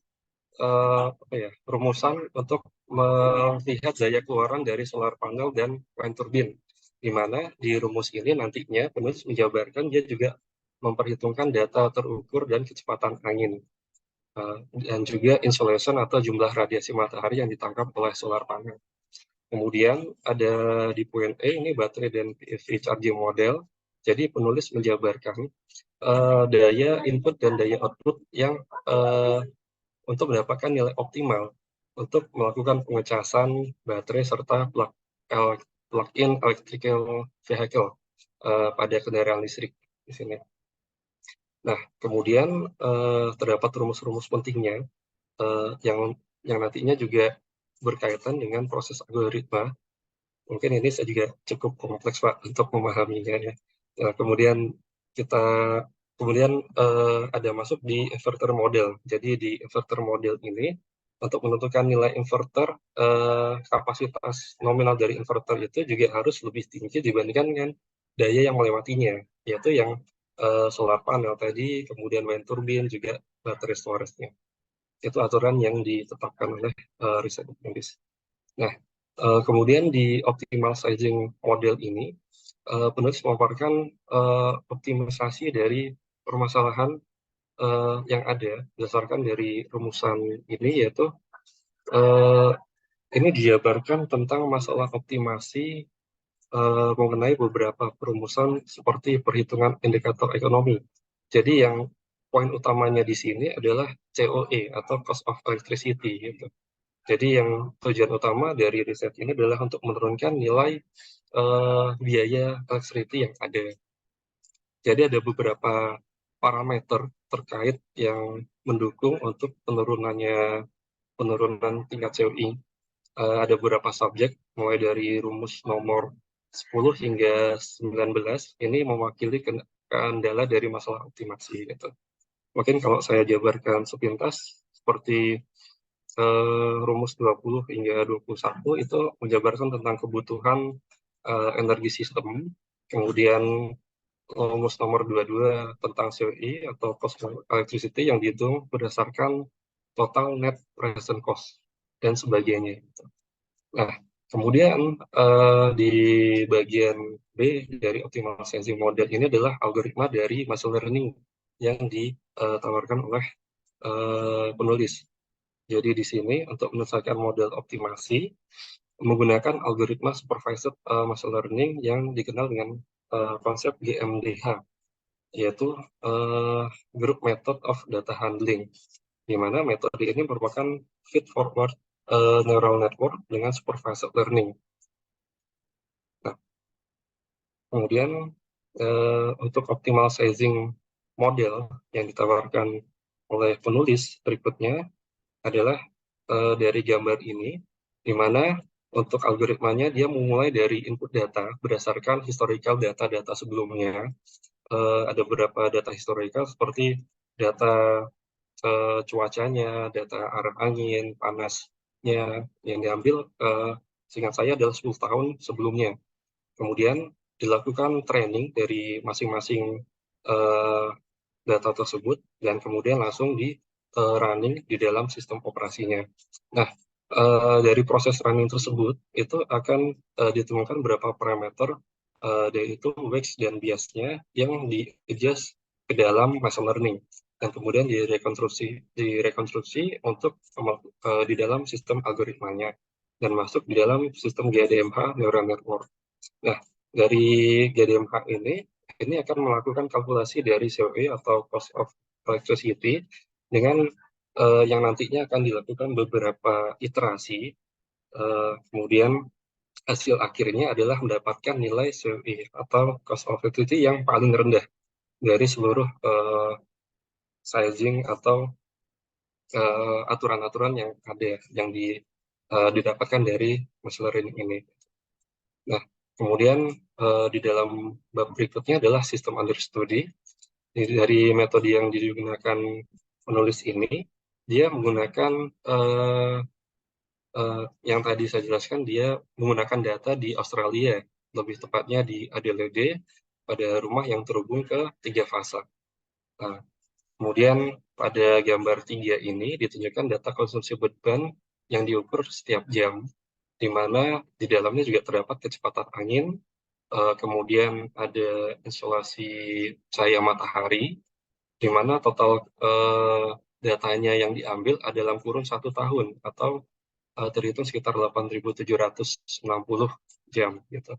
rumusan untuk melihat daya keluaran dari solar panel dan wind turbine, di mana di rumus ini nantinya penulis menjabarkan dia juga memperhitungkan data terukur dan kecepatan angin. dan juga insolation atau jumlah radiasi matahari yang ditangkap oleh solar panel. Kemudian ada di poin E ini baterai dan PV charging model. Jadi penulis menjabarkan daya input dan daya output yang untuk mendapatkan nilai optimal untuk melakukan pengecasan baterai serta plug-in electrical vehicle pada kendaraan listrik di sini. Nah, kemudian terdapat rumus-rumus pentingnya yang nantinya juga berkaitan dengan proses algoritma. Mungkin ini saya juga cukup kompleks Pak untuk memahaminya ya. Nah, kemudian ada masuk di inverter model. Jadi di inverter model ini untuk menentukan nilai inverter, kapasitas nominal dari inverter itu juga harus lebih tinggi dibandingkan dengan daya yang melewatinya, yaitu yang solar panel tadi, kemudian wind turbine, juga baterai storage-nya. Itu aturan yang ditetapkan oleh riset penulis. Nah, kemudian di optimal sizing model ini, penulis memaparkan optimisasi dari permasalahan yang ada berdasarkan dari rumusan ini, yaitu ini dijabarkan tentang masalah optimasi mengenai beberapa perumusan seperti perhitungan indikator ekonomi. Jadi yang poin utamanya di sini adalah COE atau cost of electricity gitu. Jadi yang tujuan utama dari riset ini adalah untuk menurunkan nilai biaya electricity yang ada. Jadi ada beberapa parameter terkait yang mendukung untuk penurunan tingkat COI. Ada beberapa subjek, mulai dari rumus nomor 10 hingga 19, ini mewakili kendala dari masalah optimasi. Gitu. Mungkin kalau saya jabarkan sepintas, seperti rumus 20 hingga 21 itu menjabarkan tentang kebutuhan energi sistem, kemudian rumus nomor 22 tentang COI atau cost of electricity yang dihitung berdasarkan total net present cost dan sebagainya. Nah, kemudian di bagian B dari optimal sensing model ini adalah algoritma dari machine learning yang ditawarkan oleh penulis. Jadi di sini untuk menyelesaikan model optimasi menggunakan algoritma supervised machine learning yang dikenal dengan konsep GMDH, yaitu Group Method of Data Handling, di mana metode ini merupakan feed-forward neural network dengan supervised learning. Nah, kemudian untuk optimal sizing model yang ditawarkan oleh penulis berikutnya adalah dari gambar ini, di mana untuk algoritmanya dia memulai dari input data berdasarkan historical data-data sebelumnya. Ada beberapa data historical seperti data cuacanya, data arah angin, panasnya yang diambil seingat saya adalah 10 tahun sebelumnya. Kemudian dilakukan training dari masing-masing data tersebut dan kemudian langsung di running di dalam sistem operasinya. Nah, dari proses running tersebut itu akan ditemukan beberapa parameter, yaitu weights dan biasnya yang di-adjust ke dalam machine learning dan kemudian direkonstruksi untuk di dalam sistem algoritmanya dan masuk di dalam sistem GDMH neural network. Nah, dari GDMH ini akan melakukan kalkulasi dari COE atau cost of electricity dengan yang nantinya akan dilakukan beberapa iterasi, kemudian hasil akhirnya adalah mendapatkan nilai COE atau cost of electricity yang paling rendah dari seluruh sizing atau aturan-aturan yang ada yang didapatkan dari machine learning ini. Nah, kemudian di dalam bab berikutnya adalah sistem under study. Dari metode yang digunakan penulis ini, dia menggunakan yang tadi saya jelaskan, dia menggunakan data di Australia, lebih tepatnya di Adelaide, pada rumah yang terhubung ke 3 fasa. Nah, kemudian pada gambar 3 ini ditunjukkan data konsumsi beban yang diukur setiap jam, di mana di dalamnya juga terdapat kecepatan angin, kemudian ada insolasi cahaya matahari, di mana total datanya yang diambil dalam kurun 1 tahun atau terhitung sekitar 8.760 jam gitu.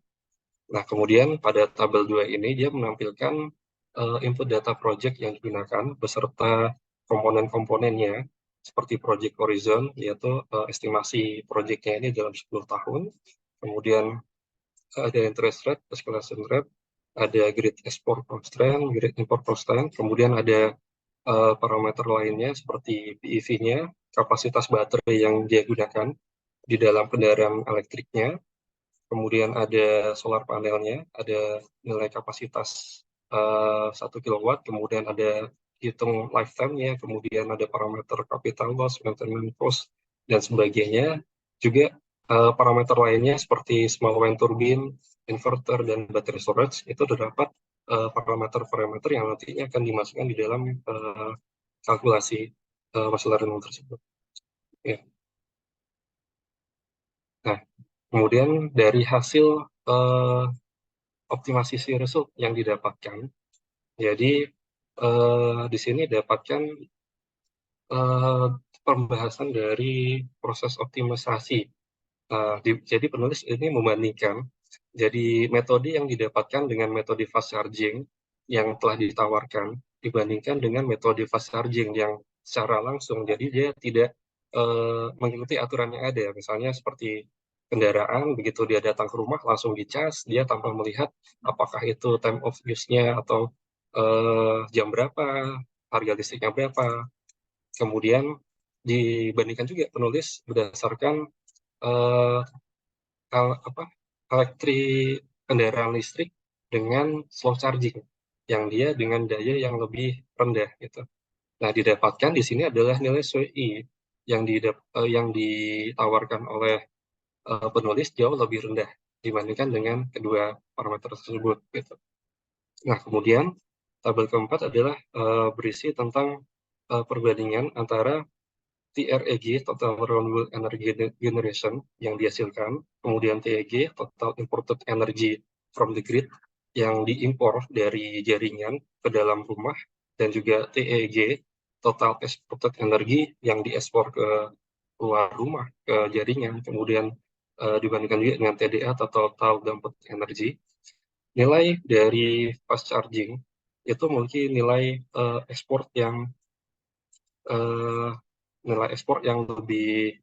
Nah, kemudian pada tabel 2 ini dia menampilkan input data project yang digunakan beserta komponen-komponennya seperti project horizon, yaitu estimasi projectnya ini dalam 10 tahun. Kemudian ada interest rate, escalation rate, ada grid export constraint, grid import constraint, kemudian ada parameter lainnya seperti PEV-nya, kapasitas baterai yang dia gunakan di dalam kendaraan elektriknya, kemudian ada solar panelnya, ada nilai kapasitas 1 kW, kemudian ada hitung lifetime-nya, kemudian ada parameter capital loss, maintenance cost, dan sebagainya. Juga parameter lainnya seperti small wind turbine, inverter, dan battery storage itu terdapat parameter-parameter yang nantinya akan dimasukkan di dalam kalkulasi machine learning tersebut. Ya. Nah, kemudian dari hasil optimasi result yang didapatkan, jadi di sini dapatkan pembahasan dari proses optimisasi. Jadi penulis ini membandingkan jadi metode yang didapatkan dengan metode fast charging yang telah ditawarkan dibandingkan dengan metode fast charging yang secara langsung, jadi dia tidak mengikuti aturan yang ada, misalnya seperti kendaraan begitu dia datang ke rumah langsung dicas, dia tanpa melihat apakah itu time of use-nya atau jam berapa, harga listriknya berapa. Kemudian dibandingkan juga penulis berdasarkan kendaraan listrik dengan slow charging yang dia dengan daya yang lebih rendah gitu. Nah, didapatkan di sini adalah nilai SWI yang ditawarkan oleh penulis jauh lebih rendah dibandingkan dengan kedua parameter tersebut gitu. Nah, kemudian tabel keempat adalah berisi tentang perbandingan antara TREG, Total Renewable Energy Generation, yang dihasilkan, kemudian TEG, Total Imported Energy from the Grid, yang diimpor dari jaringan ke dalam rumah, dan juga TEG, Total Exported Energy, yang diekspor ke luar rumah, ke jaringan, kemudian dibandingkan juga dengan TDA, Total Dumped Energy. Nilai dari fast charging itu memiliki nilai ekspor yang lebih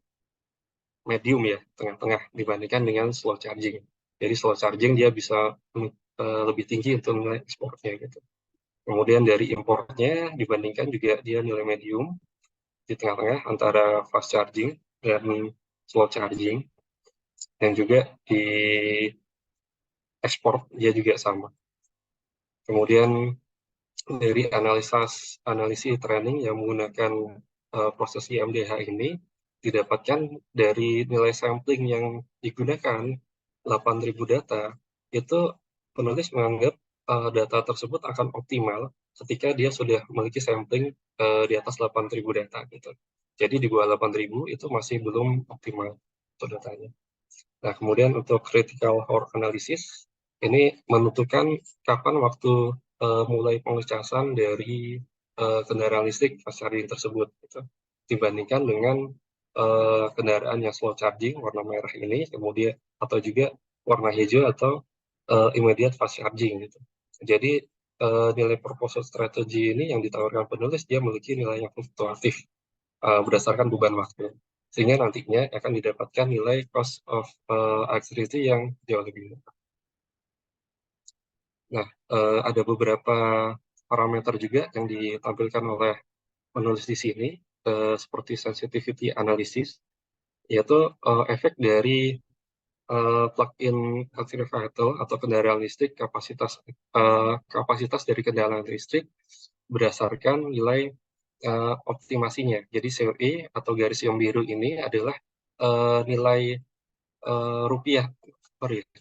medium ya, tengah-tengah dibandingkan dengan slow charging. Jadi slow charging dia bisa lebih tinggi untuk nilai ekspornya gitu. Kemudian dari importnya dibandingkan juga dia nilai medium di tengah-tengah antara fast charging dan slow charging, dan juga di ekspor dia juga sama. Kemudian dari analisis training yang menggunakan proses IMDH ini didapatkan dari nilai sampling yang digunakan 8.000 data, itu penulis menganggap data tersebut akan optimal ketika dia sudah memiliki sampling di atas 8.000 data gitu. Jadi di bawah 8.000 itu masih belum optimal untuk datanya. Nah, kemudian untuk critical hour analysis ini menentukan kapan waktu mulai pengecasan dari kendaraan listrik fast charging tersebut gitu. Dibandingkan dengan kendaraan yang slow charging warna merah ini, kemudian atau juga warna hijau atau immediate fast charging gitu. Jadi nilai proposal strategy ini yang ditawarkan penulis dia memiliki nilai yang fluktuatif berdasarkan beban waktu, sehingga nantinya akan didapatkan nilai cost of electricity yang jauh lebih murah. Nah, ada beberapa parameter juga yang ditampilkan oleh penulis di sini, seperti sensitivity analysis, yaitu efek dari plug-in electric vehicle atau kendaraan listrik, kapasitas dari kendaraan listrik berdasarkan nilai optimasinya. Jadi COE atau garis yang biru ini adalah nilai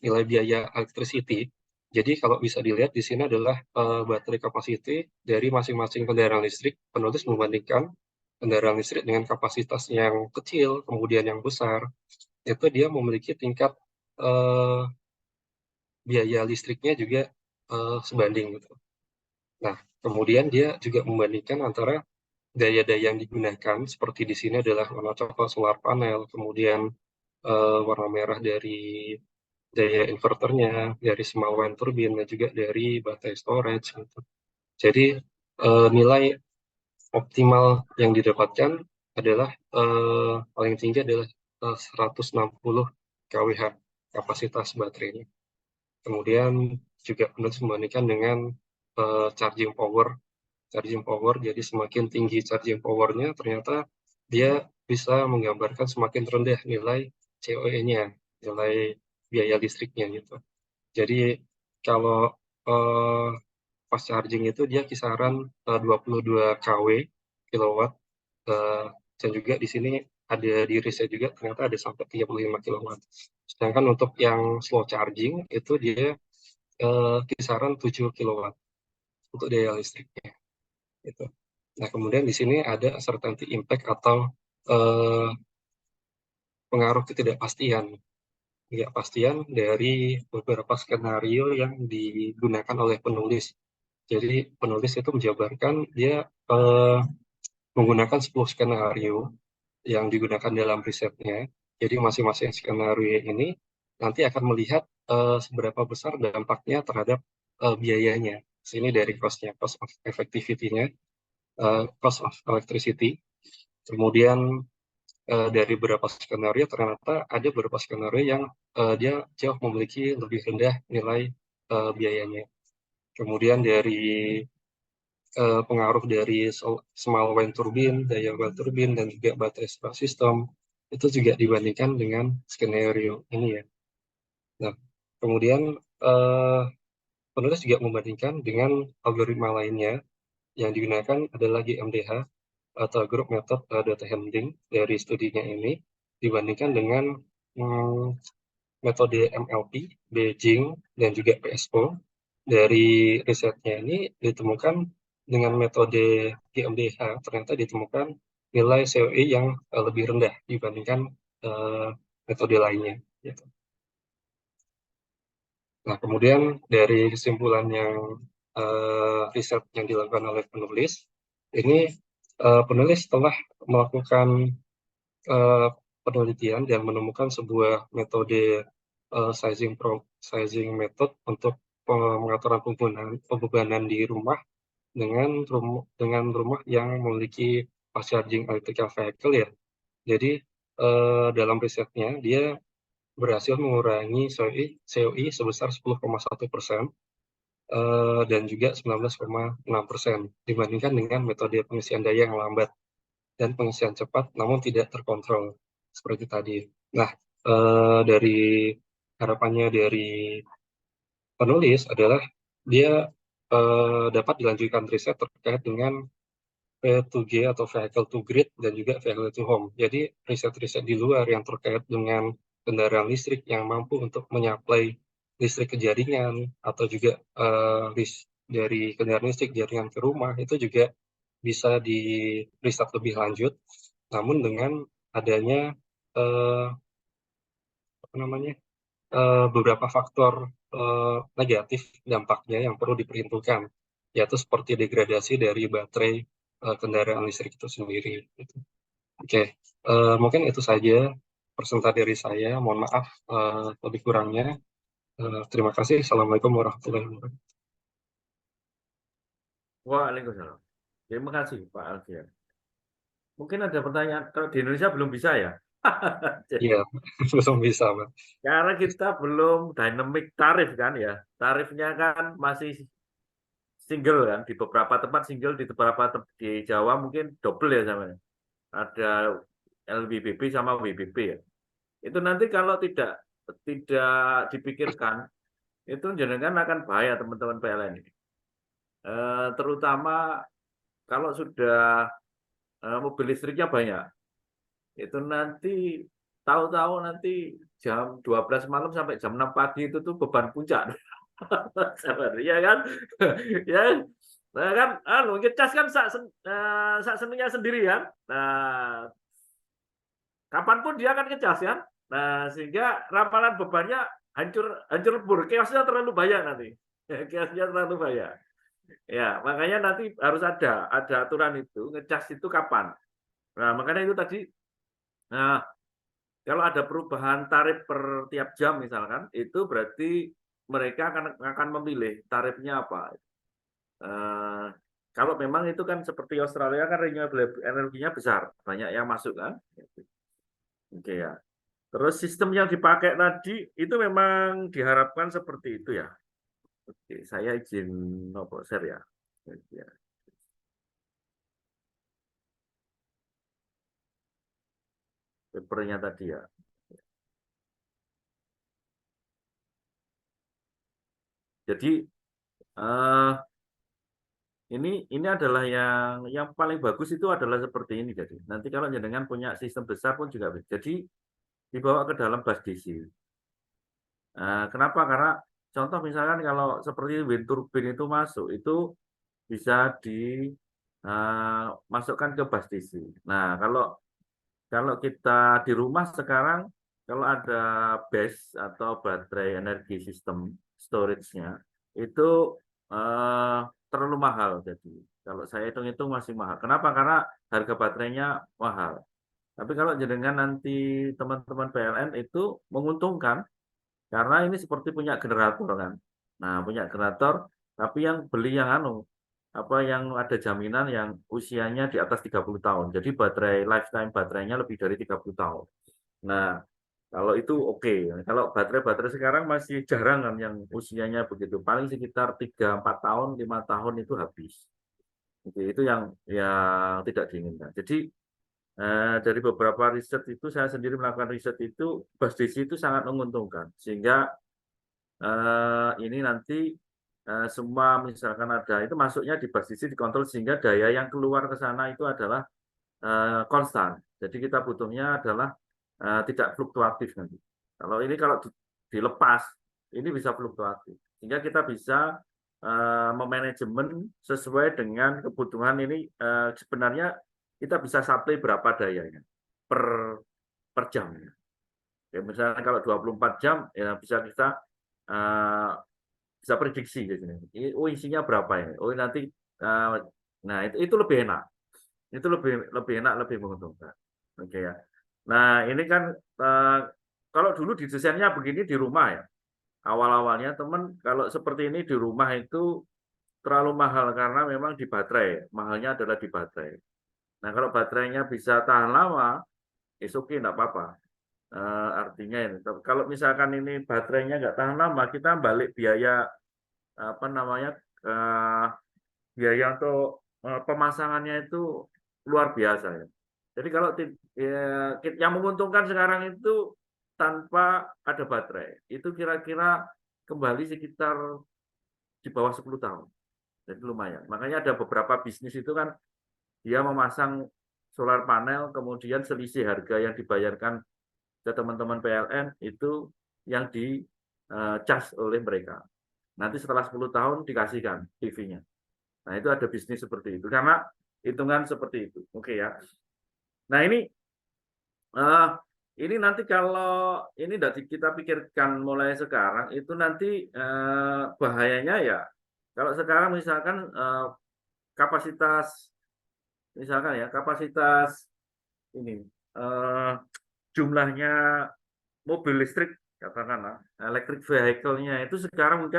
nilai biaya electricity. Jadi kalau bisa dilihat di sini adalah baterai capacity dari masing-masing kendaraan listrik. Penulis membandingkan kendaraan listrik dengan kapasitas yang kecil, kemudian yang besar, itu dia memiliki tingkat biaya listriknya juga sebanding gitu. Nah, kemudian dia juga membandingkan antara daya-daya yang digunakan seperti di sini adalah warna coklat solar panel, kemudian warna merah dari daya inverternya, dari small wind turbine, dan juga dari baterai storage gitu. Jadi nilai optimal yang didapatkan adalah paling tinggi adalah 160 kWh kapasitas baterainya. Kemudian juga penulis membandingkan dengan charging power, jadi semakin tinggi charging powernya ternyata dia bisa menggambarkan semakin rendah nilai COE-nya, nilai biaya listriknya gitu. Jadi kalau fast charging itu dia kisaran 22 kW kilowatt, dan juga di sini ada di riset juga ternyata ada sampai 35 kilowatt. Sedangkan untuk yang slow charging itu dia kisaran 7 kilowatt untuk daya listriknya. Gitu. Nah, kemudian di sini ada uncertainty impact atau pengaruh ketidakpastian dari beberapa skenario yang digunakan oleh penulis. Jadi penulis itu menjabarkan dia menggunakan 10 skenario yang digunakan dalam risetnya. Jadi masing-masing skenario ini nanti akan melihat seberapa besar dampaknya terhadap biayanya. Sini dari cost-nya, cost of effectivity-nya, cost of electricity. Kemudian dari beberapa skenario ternyata ada beberapa skenario yang dia jauh memiliki lebih rendah nilai biayanya. Kemudian dari pengaruh dari small wind turbine, daya wind turbine, dan juga baterai storage system, itu juga dibandingkan dengan skenario ini ya. Nah, kemudian penulis juga membandingkan dengan algoritma lainnya yang digunakan adalah GMDH atau Group Method Data Handling dari studinya ini dibandingkan dengan metode MLP, Beijing, dan juga PSO. Dari risetnya ini ditemukan dengan metode GMDH ternyata ditemukan nilai COE yang lebih rendah dibandingkan metode lainnya. Gitu. Nah, kemudian dari kesimpulan yang riset yang dilakukan oleh penulis, ini penulis telah melakukan penelitian dan menemukan sebuah metode sizing method untuk pengaturan pembebanan di rumah dengan rumah yang memiliki fast charging electrical vehicle ya. Jadi dalam risetnya dia berhasil mengurangi COI sebesar 10,1% dan juga 19,6% dibandingkan dengan metode pengisian daya yang lambat dan pengisian cepat namun tidak terkontrol seperti tadi. Nah, dari harapannya dari penulis adalah dia dapat dilanjutkan riset terkait dengan V2G atau vehicle to grid dan juga vehicle to home. Jadi riset-riset di luar yang terkait dengan kendaraan listrik yang mampu untuk menyuplai listrik ke jaringan atau juga dari kendaraan listrik jaringan ke rumah itu juga bisa di riset lebih lanjut. Namun dengan adanya beberapa faktor negatif dampaknya yang perlu diperhitungkan, yaitu seperti degradasi dari baterai kendaraan listrik itu sendiri. Gitu. Oke, mungkin itu saja presentasi dari saya. Mohon maaf lebih kurangnya. Terima kasih. Assalamualaikum warahmatullahi wabarakatuh. Waalaikumsalam. Terima kasih Pak Alfian. Mungkin ada pertanyaan, kalau di Indonesia belum bisa ya? Iya, belum bisa, Pak. Karena kita belum dynamic tarif kan ya. Tarifnya kan masih single kan, di beberapa tempat single, di beberapa di Jawa mungkin double ya sama. Ada LWBB sama WBB ya. Itu nanti kalau tidak dipikirkan, itu jangan akan bahaya teman-teman PLN ini. Terutama kalau sudah mobil listriknya banyak. Itu nanti tahu-tahu nanti jam 12 malam sampai jam 6 pagi itu tuh beban puncak. Ya kan? Ya. Nah kan, ngecas kan sak senengnya sendiri kan. Nah, kapanpun dia akan ngecas kan. Nah, sehingga ramalan bebannya hancur lebur. Chaosnya terlalu banyak nanti. Chaosnya terlalu banyak. Ya, makanya nanti harus ada aturan itu, ngecas itu kapan. Nah, makanya itu tadi, nah, kalau ada perubahan tarif per tiap jam misalkan, itu berarti mereka akan memilih tarifnya apa. Eh, kalau memang itu kan seperti Australia kan renewable energinya besar, banyak yang masuk kan. Oke ya. Terus sistem yang dipakai tadi itu memang diharapkan seperti itu ya. Oke, saya izin share ya. Ya. Papernya tadi ya. Jadi eh, ini adalah yang paling bagus itu adalah seperti ini. Jadi nanti kalau jenengan punya sistem besar pun juga bisa. Jadi dibawa ke dalam bus DC. Kenapa? Karena contoh misalkan kalau seperti wind turbine itu masuk, itu bisa dimasukkan ke bus DC. Nah, kalau kita di rumah sekarang, kalau ada BESS atau baterai energi sistem storage-nya, itu eh, terlalu mahal. Jadi, kalau saya hitung-hitung masih mahal. Kenapa? Karena harga baterainya mahal. Tapi kalau jenengan nanti teman-teman PLN itu menguntungkan, karena ini seperti punya generator kan. Nah, punya generator, tapi yang beli yang yang ada jaminan yang usianya di atas 30 tahun. Jadi lifetime baterainya lebih dari 30 tahun. Nah, kalau itu oke. Kalau baterai-baterai sekarang masih jarang kan yang usianya begitu. Paling sekitar 3-4 tahun, 5 tahun itu habis. Itu yang tidak diinginkan. Jadi dari beberapa riset itu, saya sendiri melakukan riset itu, bus DC itu sangat menguntungkan. Sehingga ini nanti semua misalkan ada itu masuknya di bus DC dikontrol sehingga daya yang keluar ke sana itu adalah konstan. Jadi kita butuhnya adalah tidak fluktuatif nanti. Kalau dilepas, ini bisa fluktuatif. Sehingga kita bisa memanajemen sesuai dengan kebutuhan ini. Sebenarnya kita bisa supply berapa dayanya per jam. Ya, misalnya kalau 24 jam, ya bisa kita uh, bisa prediksi gitu. Oh isinya berapa ya? Oh nanti, nah itu lebih enak. Itu lebih enak, lebih menguntungkan. Oke ya. Nah ini kan kalau dulu didesainnya begini di rumah ya. Awal-awalnya teman kalau seperti ini di rumah itu terlalu mahal karena memang di baterai. Mahalnya adalah di baterai. Nah kalau baterainya bisa tahan lama, oke, enggak apa-apa. Artinya ini, kalau misalkan ini baterainya nggak tahan lama, kita balik biaya apa namanya biaya untuk pemasangannya itu luar biasa ya. Jadi kalau yang menguntungkan sekarang itu tanpa ada baterai, itu kira-kira kembali sekitar di bawah 10 tahun. Jadi lumayan. Makanya ada beberapa bisnis itu kan dia memasang solar panel, kemudian selisih harga yang dibayarkan ke teman-teman PLN itu yang di-charge oleh mereka. Nanti setelah 10 tahun dikasihkan PV-nya. Nah, itu ada bisnis seperti itu. Karena hitungan seperti itu. Oke ya. Nah, ini nanti kalau ini kita pikirkan mulai sekarang, itu nanti bahayanya ya, kalau sekarang misalkan kapasitas, misalkan ya, kapasitas ini, jumlahnya mobil listrik, katakanlah, electric vehicle-nya itu sekarang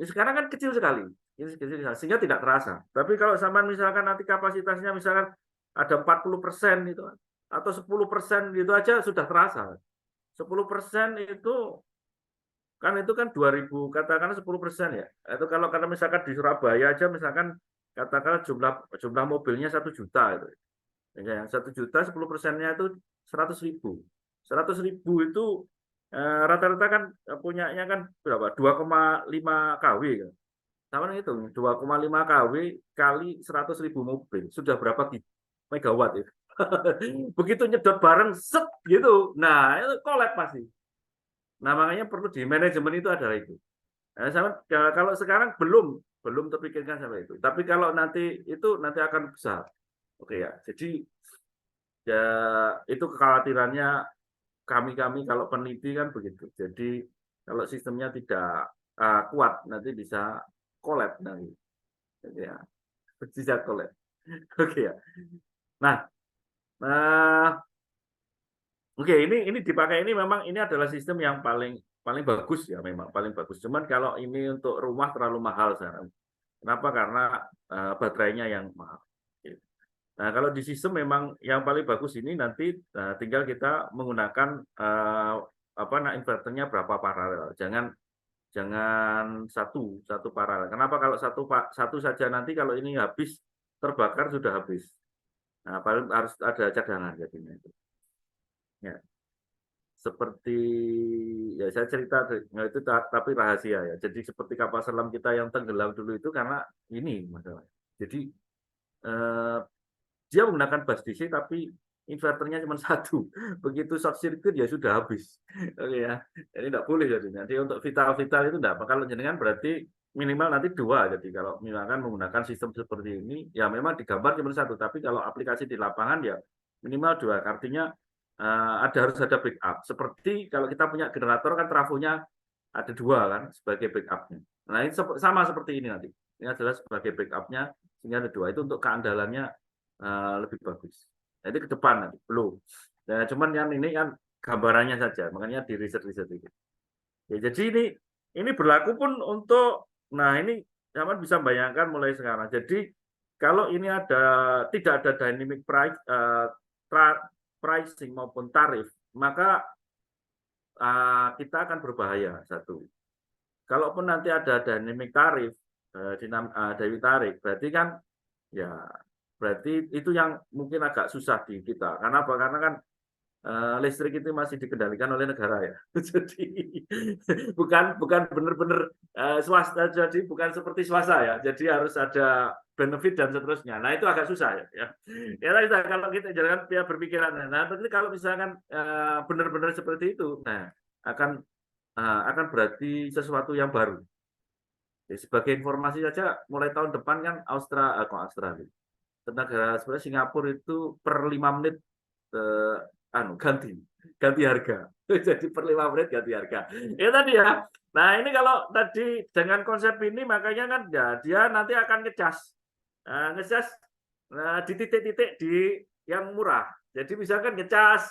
sekarang kan kecil sekali. Ini kecil sekali, sehingga tidak terasa. Tapi kalau sama misalkan nanti kapasitasnya misalkan ada 40% itu, atau 10% gitu aja sudah terasa. 10% itu kan 2000, katakanlah 10% ya. Itu kalau misalkan di Surabaya aja misalkan katakanlah jumlah mobilnya 1 juta itu. Ya, 1 juta 10%-nya itu 100.000. 100.000 itu rata-rata kan punyanya kan berapa? 2,5 kW kan. Sama itu 2,5 kW kali 100.000 mobil. Sudah berapa megawatt itu? Begitu nyedot bareng set gitu. Nah, itu kolap pasti. Nah, makanya perlu di manajemen itu adalah itu. Nah, kalau sekarang belum terpikirkan sampai itu. Tapi kalau nanti akan besar. Oke ya. Jadi ya itu kekhawatirannya kami kalau peneliti kan begitu. Jadi kalau sistemnya tidak kuat nanti bisa collab nanti. Ya, bisa collab. Oke ya. Nah, oke, ini dipakai, ini memang ini adalah sistem yang paling bagus ya, memang paling bagus. Cuman kalau ini untuk rumah terlalu mahal sekarang. Kenapa? Karena baterainya yang mahal. Nah, kalau di sistem memang yang paling bagus ini nanti tinggal kita menggunakan inverternya berapa paralel. Jangan satu paralel. Kenapa? Kalau satu saja nanti kalau ini habis terbakar sudah habis. Nah, paling harus ada cadangan jadinya itu. Ya. Seperti ya saya cerita itu tapi rahasia ya. Jadi seperti kapal selam kita yang tenggelam dulu itu karena ini masalah. Jadi dia menggunakan bus DC tapi inverternya cuma satu. Begitu short circuit ya sudah habis. Oke ya. Jadi tidak boleh jadinya. Jadi untuk vital itu tidak. Kalau jenengan berarti minimal nanti 2. Jadi kalau misalkan menggunakan sistem seperti ini ya memang digambar cuma 1. Tapi kalau aplikasi di lapangan ya minimal 2. Artinya harus ada backup. Seperti kalau kita punya generator kan trafonya ada 2 kan sebagai backupnya. Nah ini sama seperti ini nanti. Ini adalah sebagai backupnya sehingga ada 2. Itu untuk keandalannya lebih bagus. Jadi ke depan nanti belum. Nah, cuman yang ini kan gambarannya saja, makanya di riset itu. Ya, jadi ini berlaku pun untuk, nah ini teman bisa bayangkan mulai sekarang. Jadi kalau ini tidak ada dynamic price pricing maupun tarif, maka kita akan berbahaya satu. Kalaupun nanti ada dynamic tarif, dynamic tarif, berarti kan ya berarti itu yang mungkin agak susah di kita. Karena apa? Karena kan listrik itu masih dikendalikan oleh negara ya. Jadi bukan benar-benar swasta, jadi bukan seperti swasta ya. Jadi harus ada benefit dan seterusnya. Nah itu agak susah ya. Ya kalau kita jangan berpikiran. Nah berarti kalau misalkan benar-benar seperti itu, nah akan berarti sesuatu yang baru. Jadi, sebagai informasi saja, mulai tahun depan kan Australia. Negara sebenarnya Singapura itu per 5 menit ganti harga. Jadi per 5 menit ganti harga. Ya tadi ya. Nah ini kalau tadi dengan konsep ini makanya kan ya dia nanti akan ngecas di titik-titik di yang murah. Jadi misalkan ngecas,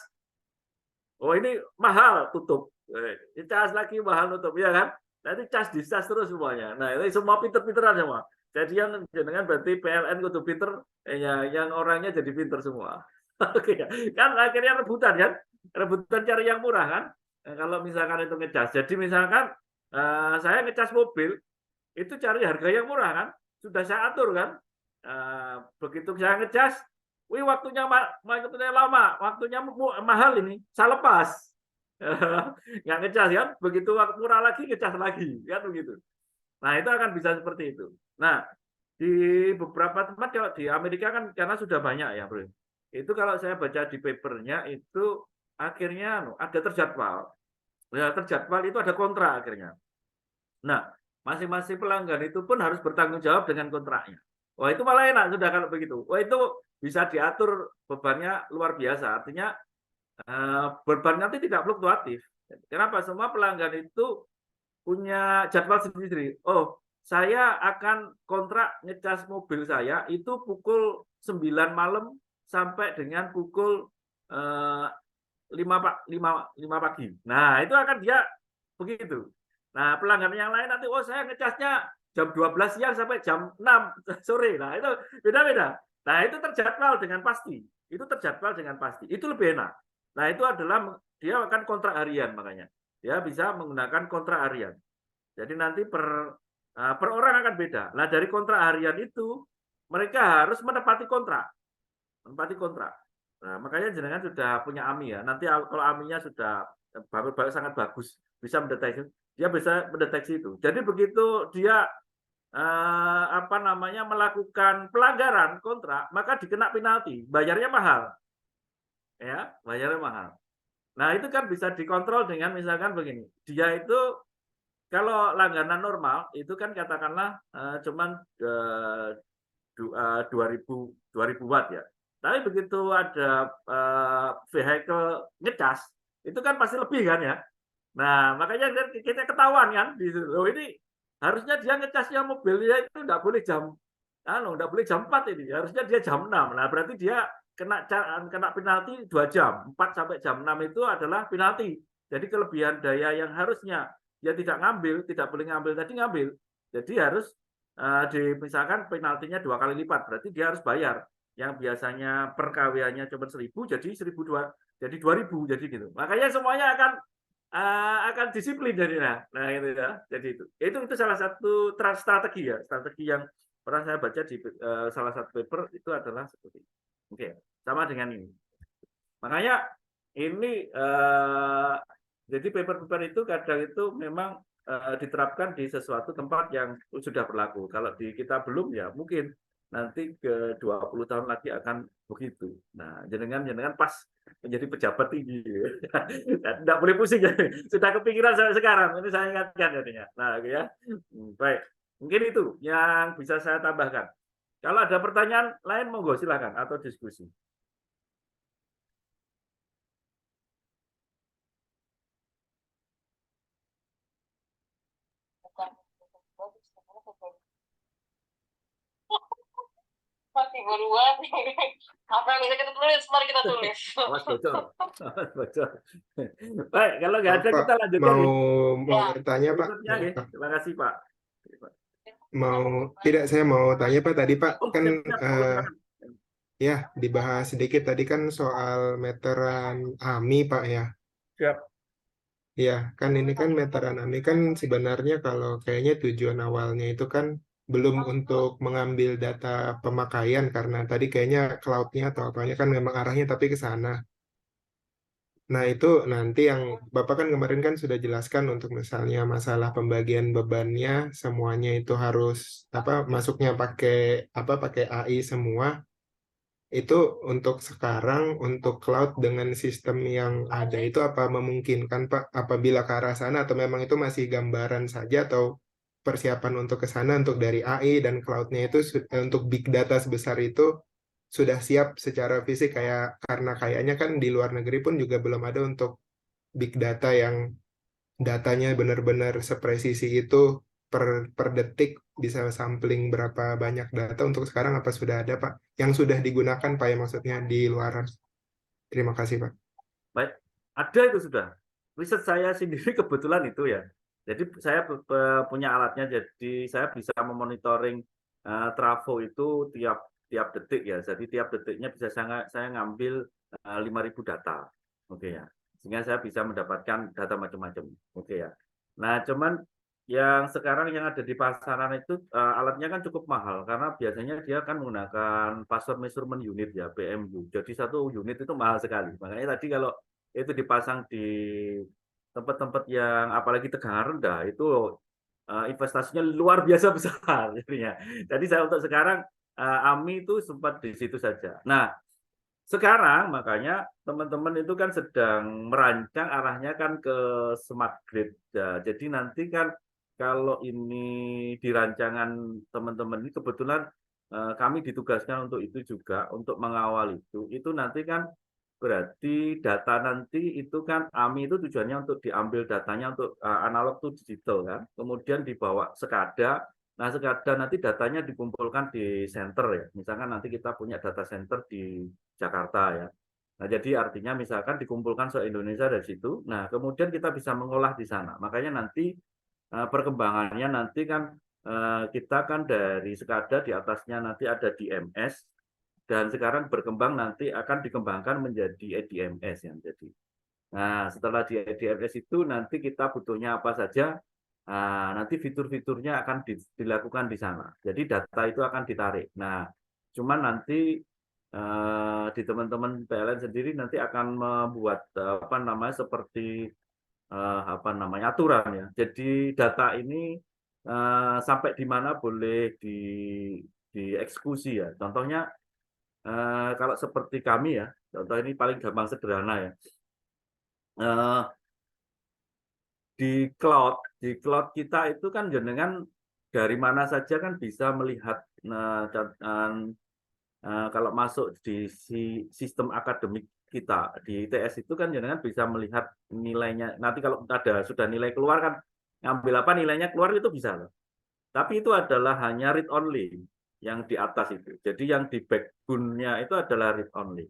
oh ini mahal tutup, ngecas lagi mahal tutup ya kan. Nanti cas terus semuanya. Nah ini semua pinter-pinteran semua. Jadi yang jenengan berarti PLN kudu pinter, yang orangnya jadi pinter semua. Oke, kan akhirnya rebutan kan, rebutan cari yang murah kan. Nah, kalau misalkan itu ngecas, jadi misalkan saya ngecas mobil, itu cari harga yang murah kan, sudah saya atur kan. Begitu saya ngecas, waktunya lama, waktunya mahal ini, saya lepas. Nggak ngecas kan, begitu murah lagi ngecas lagi, kan begitu. Nah itu akan bisa seperti itu. Nah di beberapa tempat kalau di Amerika kan karena sudah banyak ya bro. Itu kalau saya baca di papernya itu akhirnya ada terjadwal. Ya terjadwal itu ada kontrak akhirnya. Nah masing-masing pelanggan itu pun harus bertanggung jawab dengan kontraknya. Wah itu malah enak sudah kalau begitu. Wah itu bisa diatur bebannya luar biasa. Artinya beban nanti tidak fluktuatif. Kenapa? Semua pelanggan itu punya jadwal sendiri. Oh, saya akan kontrak ngecas mobil saya itu pukul 9 malam sampai dengan pukul 5 pagi. Nah, itu akan dia begitu. Nah, pelanggan yang lain nanti, oh saya ngecasnya jam 12 siang sampai jam 6 sore. Nah, itu beda-beda. Nah, itu terjadwal dengan pasti. Itu terjadwal dengan pasti. Itu lebih enak. Nah, itu adalah dia akan kontrak harian makanya. Dia bisa menggunakan kontrak harian. Jadi nanti per orang akan beda. Nah dari kontrak harian itu mereka harus menepati kontrak. Nah makanya jenengan sudah punya AMI ya. Nanti kalau AMI-nya sudah sangat bagus, bisa mendeteksi. Dia bisa mendeteksi itu. Jadi begitu dia melakukan pelanggaran kontrak, maka dikena penalti. Bayarnya mahal. Ya, bayarnya mahal. Nah, itu kan bisa dikontrol dengan misalkan begini. Dia itu kalau langganan normal itu kan katakanlah cuman 2000 watt ya. Tapi begitu ada vehicle ngecas, itu kan pasti lebih kan ya. Nah, makanya kita ketahuan kan di oh ini harusnya dia ngecasnya mobilnya itu nggak boleh nggak boleh jam 4 ini, harusnya dia jam 6. Nah, berarti dia kena penalti 2 jam. 4 sampai jam 6 itu adalah penalti. Jadi kelebihan daya yang harusnya dia tidak boleh ngambil tadi ngambil. Jadi harus misalkan penaltinya 2 kali lipat, berarti dia harus bayar. Yang biasanya per KW-nya cuma 1.000 jadi 1.200 jadi 2.000 jadi gitu. Makanya semuanya akan disiplin jadinya. Nah, itu ya. Jadi itu salah satu strategi yang pernah saya baca di salah satu paper itu adalah seperti itu. Oke, sama dengan ini. Makanya ini jadi paper-paper itu kadang itu memang diterapkan di sesuatu tempat yang sudah berlaku. Kalau di kita belum ya mungkin nanti ke 20 tahun lagi akan begitu. Nah, jenengan pas menjadi pejabat tinggi. Tidak boleh pusing ya. Sudah kepikiran sampai sekarang. Ini saya ingatkan jadinya. Nah, ya. Baik. Mungkin itu yang bisa saya tambahkan. Kalau ada pertanyaan lain monggo silakan atau diskusi. Masih buruan. Apa yang bisa kita tulis? Mari kita tulis. Awas bocor. Awas bocor. Baik, kalau nggak ada Pak, kita lanjutkan. mau bertanya Pak. Berikutnya, ya. Terima kasih Pak. Saya mau tanya Pak tadi Pak, Oh, kan siap, siap. ya dibahas sedikit tadi kan soal meteran AMI Pak ya. Siap. Ya, kan ini kan meteran AMI kan sebenarnya kalau kayaknya tujuan awalnya itu kan belum untuk mengambil data pemakaian karena tadi kayaknya cloud-nya atau apanya kan memang arahnya tapi ke sana. Nah, itu nanti yang Bapak kan kemarin kan sudah jelaskan untuk misalnya masalah pembagian bebannya semuanya itu harus masuknya pakai AI semua. Itu untuk sekarang untuk cloud dengan sistem yang ada itu apa memungkinkan Pak apabila ke arah sana atau memang itu masih gambaran saja atau persiapan untuk ke sana untuk dari AI dan cloud-nya itu untuk big data sebesar itu sudah siap secara fisik karena kayaknya kan di luar negeri pun juga belum ada untuk big data yang datanya benar-benar sepresisi itu per detik bisa sampling berapa banyak data untuk sekarang apa sudah ada Pak yang sudah digunakan Pak ya maksudnya di luaran. Terima kasih Pak. Baik, ada itu sudah. Riset saya sendiri kebetulan itu ya. Jadi saya punya alatnya, jadi saya bisa memonitoring trafo itu tiap detik ya. Jadi tiap detiknya bisa saya ngambil 5.000 data. Oke ya. Sehingga saya bisa mendapatkan data macam-macam. Oke ya. Nah, cuman yang sekarang yang ada di pasaran itu alatnya kan cukup mahal karena biasanya dia kan menggunakan Pastor Measurement Unit ya, PMU. Jadi satu unit itu mahal sekali. Makanya tadi kalau itu dipasang di tempat-tempat yang apalagi tegangan rendah itu investasinya luar biasa besar jadinya. Jadi saya untuk sekarang AMI itu sempat di situ saja. Nah, sekarang makanya teman-teman itu kan sedang merancang arahnya kan ke smart grid. Ya, jadi nanti kan kalau ini di rancangan teman-teman ini kebetulan kami ditugaskan untuk itu juga untuk mengawal itu nanti kan berarti data nanti itu kan AMI itu tujuannya untuk diambil datanya untuk analog to digital kan, kemudian dibawa SCADA. Nah, SCADA nanti datanya dikumpulkan di center ya. Misalkan nanti kita punya data center di Jakarta ya. Nah, jadi artinya misalkan dikumpulkan se-Indonesia dari situ. Nah, kemudian kita bisa mengolah di sana. Makanya nanti perkembangannya nanti kan kita kan dari SCADA di atasnya nanti ada DMS dan sekarang berkembang nanti akan dikembangkan menjadi EDMS yang jadi. Nah, setelah di EDMS itu nanti kita butuhnya apa saja. Nanti fitur-fiturnya akan dilakukan di sana. Jadi data itu akan ditarik. Nah, cuman nanti di teman-teman PLN sendiri nanti akan membuat seperti aturan ya. Jadi data ini sampai di mana boleh dieksekusi ya. Contohnya kalau seperti kami ya, contoh ini paling gampang sederhana ya. Di cloud kita itu kan jenengan dari mana saja kan bisa melihat kalau masuk di sistem akademik kita di ITS itu kan jenengan bisa melihat nilainya. Nanti kalau sudah nilai keluar kan ngambil apa nilainya keluar itu bisa loh. Tapi itu adalah hanya read only yang di atas itu. Jadi yang di backbone-nya itu adalah read only.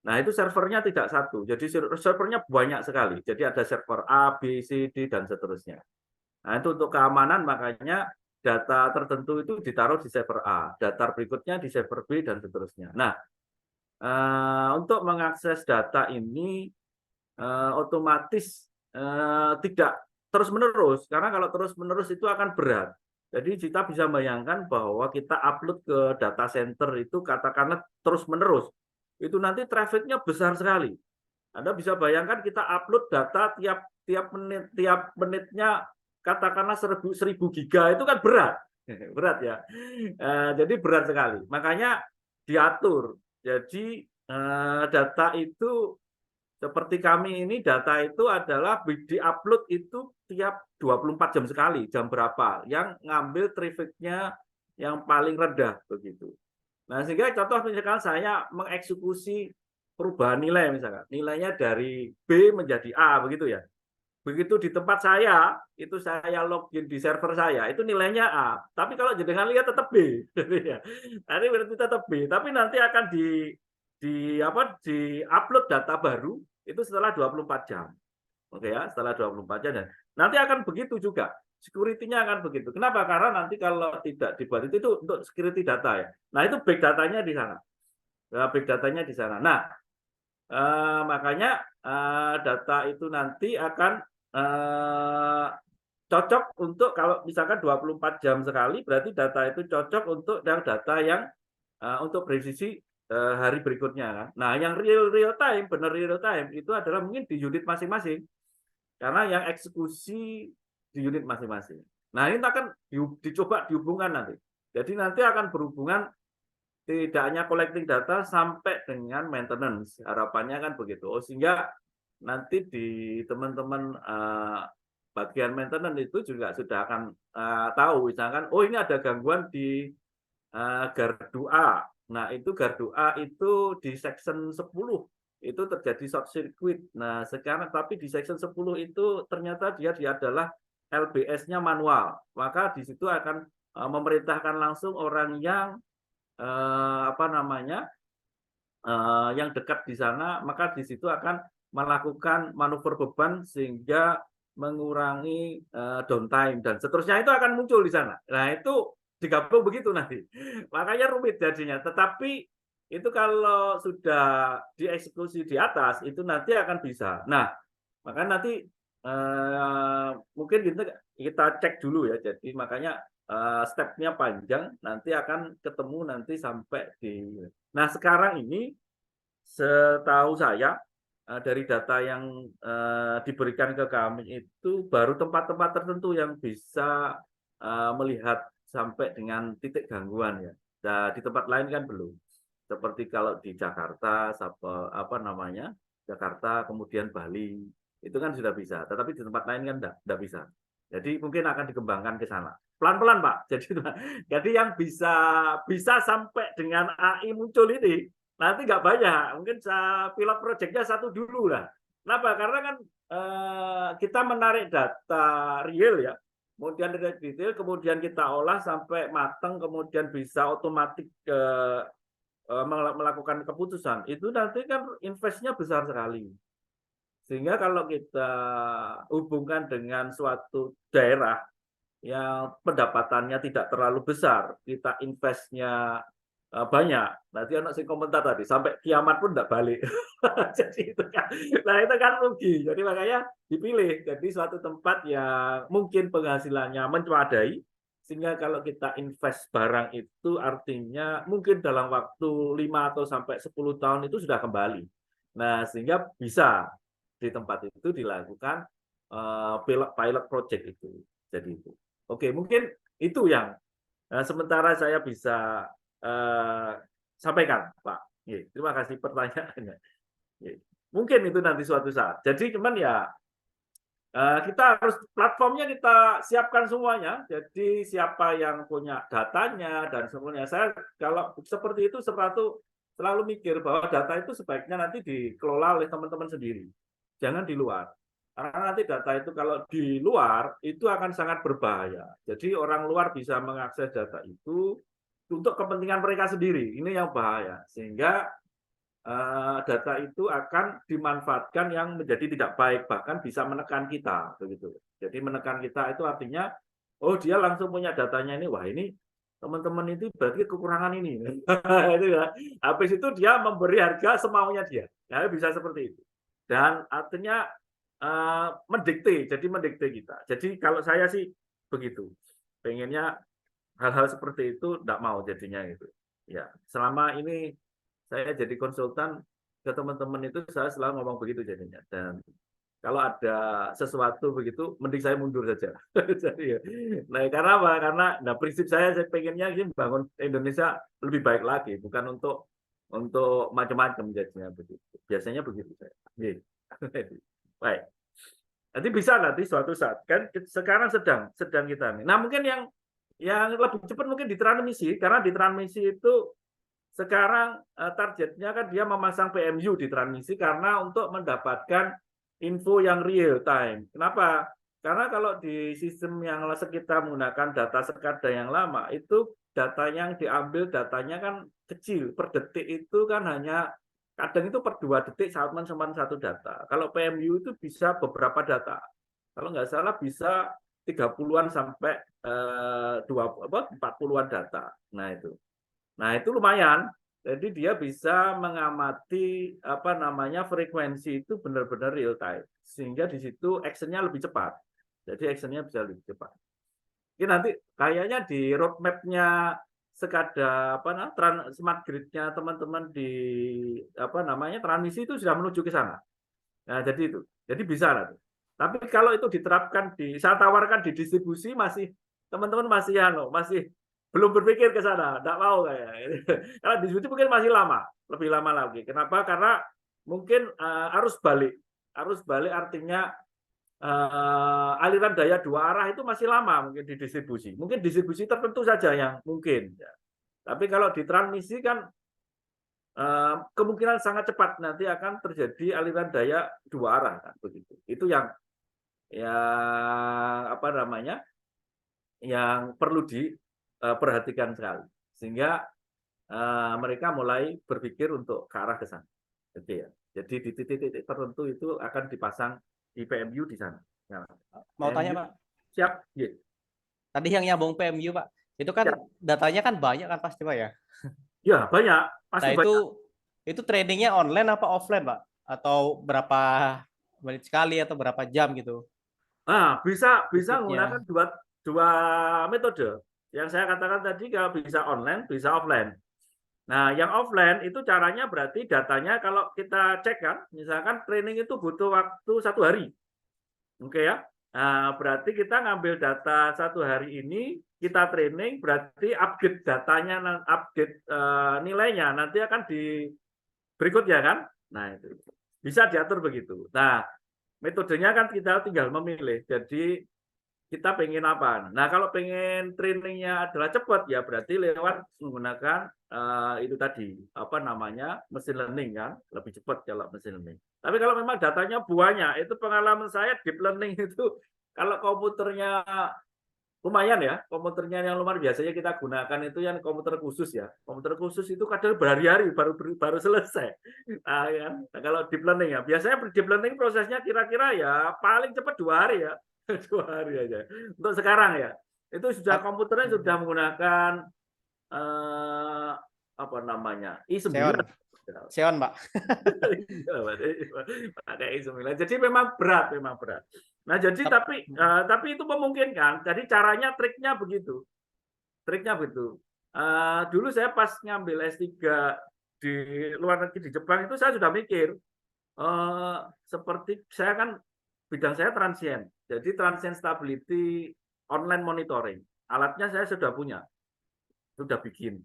Nah, itu servernya tidak satu. Jadi servernya banyak sekali. Jadi ada server A, B, C, D, dan seterusnya. Nah, itu untuk keamanan makanya data tertentu itu ditaruh di server A, data berikutnya di server B, dan seterusnya. Nah, untuk mengakses data ini otomatis tidak terus-menerus, karena kalau terus-menerus itu akan berat. Jadi kita bisa bayangkan bahwa kita upload ke data center itu katakanlah terus-menerus, itu nanti trafficnya besar sekali. Anda bisa bayangkan kita upload data tiap menitnya katakanlah 1000 giga, itu kan berat. Berat ya. Jadi berat sekali. Makanya diatur. Jadi data itu seperti kami ini, data itu adalah di-upload itu tiap 24 jam sekali, jam berapa, yang ngambil trafficnya yang paling rendah begitu. Nah, sehingga contoh misalkan saya mengeksekusi perubahan nilai, misalkan nilainya dari B menjadi A begitu ya. Begitu di tempat saya, itu saya login di server saya, itu nilainya A. Tapi kalau jenengan lihat tetap B. Nanti berarti tetap B, tapi nanti akan di-upload data baru itu setelah 24 jam. Oke ya, setelah 24 jam. Dan nanti akan begitu juga. Security-nya akan begitu. Kenapa? Karena nanti kalau tidak dibuat itu untuk security data ya. Nah, itu big datanya di sana. Big datanya di sana. Nah, makanya data itu nanti akan cocok untuk kalau misalkan 24 jam sekali, berarti data itu cocok untuk data yang untuk presisi hari berikutnya kan. Nah, yang real time, benar real time itu adalah mungkin di unit masing-masing. Karena yang eksekusi di unit masing-masing. Nah, ini akan dicoba dihubungkan nanti. Jadi nanti akan berhubungan tidak hanya collecting data sampai dengan maintenance. Harapannya kan begitu. Sehingga nanti di teman-teman bagian maintenance itu juga sudah akan tahu, misalkan, oh ini ada gangguan di gardu A. Nah, itu gardu A itu di section 10 itu terjadi short circuit. Nah, sekarang tapi di section 10 itu ternyata dia adalah LBS-nya manual. Maka di situ akan memerintahkan langsung orang yang yang dekat di sana, maka di situ akan melakukan manuver beban sehingga mengurangi downtime dan seterusnya, itu akan muncul di sana. Nah, itu digabung begitu nanti. Makanya rumit jadinya. Tetapi itu kalau sudah dieksekusi di atas, itu nanti akan bisa. Nah, maka nanti mungkin kita cek dulu ya. Jadi makanya stepnya panjang, nanti akan ketemu nanti sampai di. Nah, sekarang ini setahu saya dari data yang diberikan ke kami itu baru tempat-tempat tertentu yang bisa melihat sampai dengan titik gangguan ya. Nah, di tempat lain kan belum. Seperti kalau di Jakarta, Jakarta kemudian Bali, itu kan sudah bisa. Tetapi di tempat lain kan tidak bisa. Jadi mungkin akan dikembangkan ke sana. Pelan-pelan Pak. Jadi yang bisa sampai dengan AI muncul ini nanti nggak banyak, mungkin pilot projectnya satu dulu lah. Kenapa? Karena kan kita menarik data real ya, kemudian detail, kemudian kita olah sampai matang, kemudian bisa otomatis melakukan keputusan. Itu nanti kan investnya besar sekali. Sehingga kalau kita hubungkan dengan suatu daerah yang pendapatannya tidak terlalu besar, kita investnya banyak, nanti anak sing komentar tadi sampai kiamat pun tidak balik. Jadi itu kan, nah itu kan rugi. Jadi makanya dipilih jadi suatu tempat yang mungkin penghasilannya memadai, sehingga kalau kita invest barang itu artinya mungkin dalam waktu 5 atau sampai 10 tahun itu sudah kembali. Nah, sehingga bisa di tempat itu dilakukan pilot project itu. Jadi itu. Oke, mungkin itu yang sementara saya bisa sampaikan, Pak. Terima kasih pertanyaannya. Mungkin itu nanti suatu saat. Jadi cuman ya kita harus platformnya kita siapkan semuanya. Jadi siapa yang punya datanya dan semuanya. Saya kalau seperti itu selalu mikir bahwa data itu sebaiknya nanti dikelola oleh teman-teman sendiri. Jangan di luar. Karena nanti data itu kalau di luar itu akan sangat berbahaya. Jadi orang luar bisa mengakses data itu untuk kepentingan mereka sendiri. Ini yang bahaya. Sehingga data itu akan dimanfaatkan yang menjadi tidak baik, bahkan bisa menekan kita, begitu. Jadi menekan kita itu artinya, oh dia langsung punya datanya ini, wah ini teman-teman itu berarti kekurangan ini. Itu ya. Habis itu dia memberi harga semaunya dia. Ya, bisa seperti itu. Dan artinya mendikte, jadi mendikte kita. Jadi kalau saya sih begitu, pengennya hal-hal seperti itu tidak mau jadinya gitu. Ya, selama ini saya jadi konsultan ke teman-teman itu saya selalu ngomong begitu jadinya. Dan kalau ada sesuatu begitu, mending saya mundur saja. Jadi, nah karena apa? Karena prinsip saya pengennya ini bangun Indonesia lebih baik lagi, bukan untuk macam-macam jadinya begitu. Biasanya begitu saya. Baik. Nanti bisa nanti suatu saat kan sekarang sedang kita nih. Nah mungkin yang lebih cepat mungkin di transmisi, karena di transmisi itu sekarang targetnya kan dia memasang PMU di transmisi karena untuk mendapatkan info yang real time. Kenapa? Karena kalau di sistem yang kita menggunakan data sekada yang lama, itu data yang diambil datanya kan kecil. Per detik itu kan hanya, kadang itu per 2 detik sama satu data. Kalau PMU itu bisa beberapa data. Kalau nggak salah bisa 30-an sampai 40-an data. Nah itu lumayan. Jadi dia bisa mengamati frekuensi itu benar-benar real time, sehingga di situ actionnya lebih cepat. Jadi actionnya bisa lebih cepat. Ini nanti kayaknya di roadmap-nya sekada smart grid-nya teman-teman di transmisi itu sudah menuju ke sana. Nah jadi itu, jadi bisa nanti. Tapi kalau itu diterapkan saya tawarkan di distribusi teman-teman masih belum berpikir ke sana, tidak mau kayak. Kalau distribusi mungkin masih lama, lebih lama lagi. Kenapa? Karena mungkin arus balik artinya aliran daya 2 arah itu masih lama mungkin di distribusi. Mungkin distribusi tertentu saja yang mungkin. Ya. Tapi kalau di transmisi kan kemungkinan sangat cepat nanti akan terjadi aliran daya 2 arah kan begitu. Itu yang perlu diperhatikan sekali, sehingga mereka mulai berpikir untuk ke arah ke sana. Gitu ya. Jadi di titik-titik tertentu itu akan dipasang IPMU di sana. Nah, Mau PMU, tanya Pak, siap. Yeah. tadi yang nyambung PMU Pak, itu kan Ya. datanya kan banyak kan pasti Pak ya? Ya banyak, pasti Nah banyak. itu trainingnya online apa offline Pak? Atau berapa menit sekali atau berapa jam gitu? Nah, bisa Ikutnya. menggunakan dua metode. Yang saya katakan tadi kalau bisa online, bisa offline. Nah, yang offline itu caranya berarti datanya kalau kita cek kan, misalkan training itu butuh waktu 1 hari. Oke ya. Nah, berarti kita ngambil data 1 hari ini, kita training, berarti update datanya, update nilainya nanti akan di berikutnya kan. Nah, itu bisa diatur begitu. Nah, metodenya kan kita tinggal memilih. Jadi kita pengen apa? Nah, kalau pengen trainingnya adalah cepat ya berarti lewat menggunakan itu tadi machine learning kan, lebih cepat kalau machine learning. Tapi kalau memang datanya banyak, itu pengalaman saya deep learning itu kalau komputernya lumayan ya, komputernya yang lumayan biasanya kita gunakan itu yang komputer khusus ya. Komputer khusus itu kadang berhari-hari baru selesai. Nah, ya. Nah, kalau deep learning ya, biasanya deep learning prosesnya kira-kira ya paling cepat 2 hari ya. 2 hari aja. Untuk sekarang ya, itu sudah komputernya sudah menggunakan i9. Xeon Pak. Pakai i9. Jadi memang berat. Nah, jadi tapi itu memungkinkan. Jadi caranya triknya begitu. Dulu saya pas ngambil S3 di luar negeri di Jepang itu saya sudah mikir seperti saya kan bidang saya transient. Jadi transient stability online monitoring. Alatnya saya sudah punya. Sudah bikin.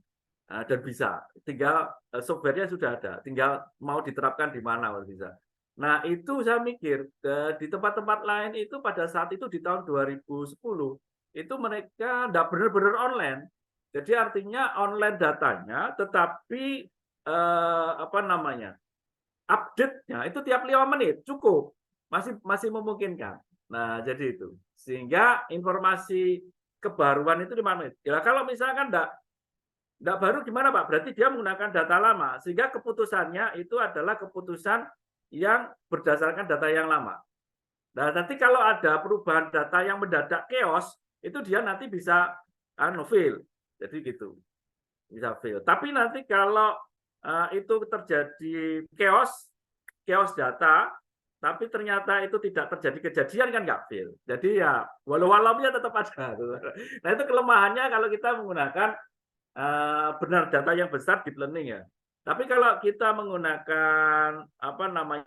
Dan bisa. Tinggal software-nya sudah ada. Tinggal mau diterapkan di mana bisa. Nah, itu saya mikir di tempat-tempat lain itu pada saat itu di tahun 2010 itu mereka tidak benar-benar online. Jadi artinya online datanya, tetapi update-nya itu tiap 5 menit cukup. masih memungkinkan. Nah, jadi itu. Sehingga informasi kebaruan itu di mana? Ya kalau misalkan enggak baru gimana Pak? Berarti dia menggunakan data lama. Sehingga keputusannya itu adalah keputusan yang berdasarkan data yang lama. Nah, nanti kalau ada perubahan data yang mendadak chaos, itu dia nanti bisa fail. Jadi gitu. Bisa fail. Tapi nanti kalau itu terjadi chaos data, tapi ternyata itu tidak terjadi kejadian kan nggak fail. Jadi ya walau-walaunya tetap ada. Nah itu kelemahannya kalau kita menggunakan benar data yang besar deep learning ya. Tapi kalau kita menggunakan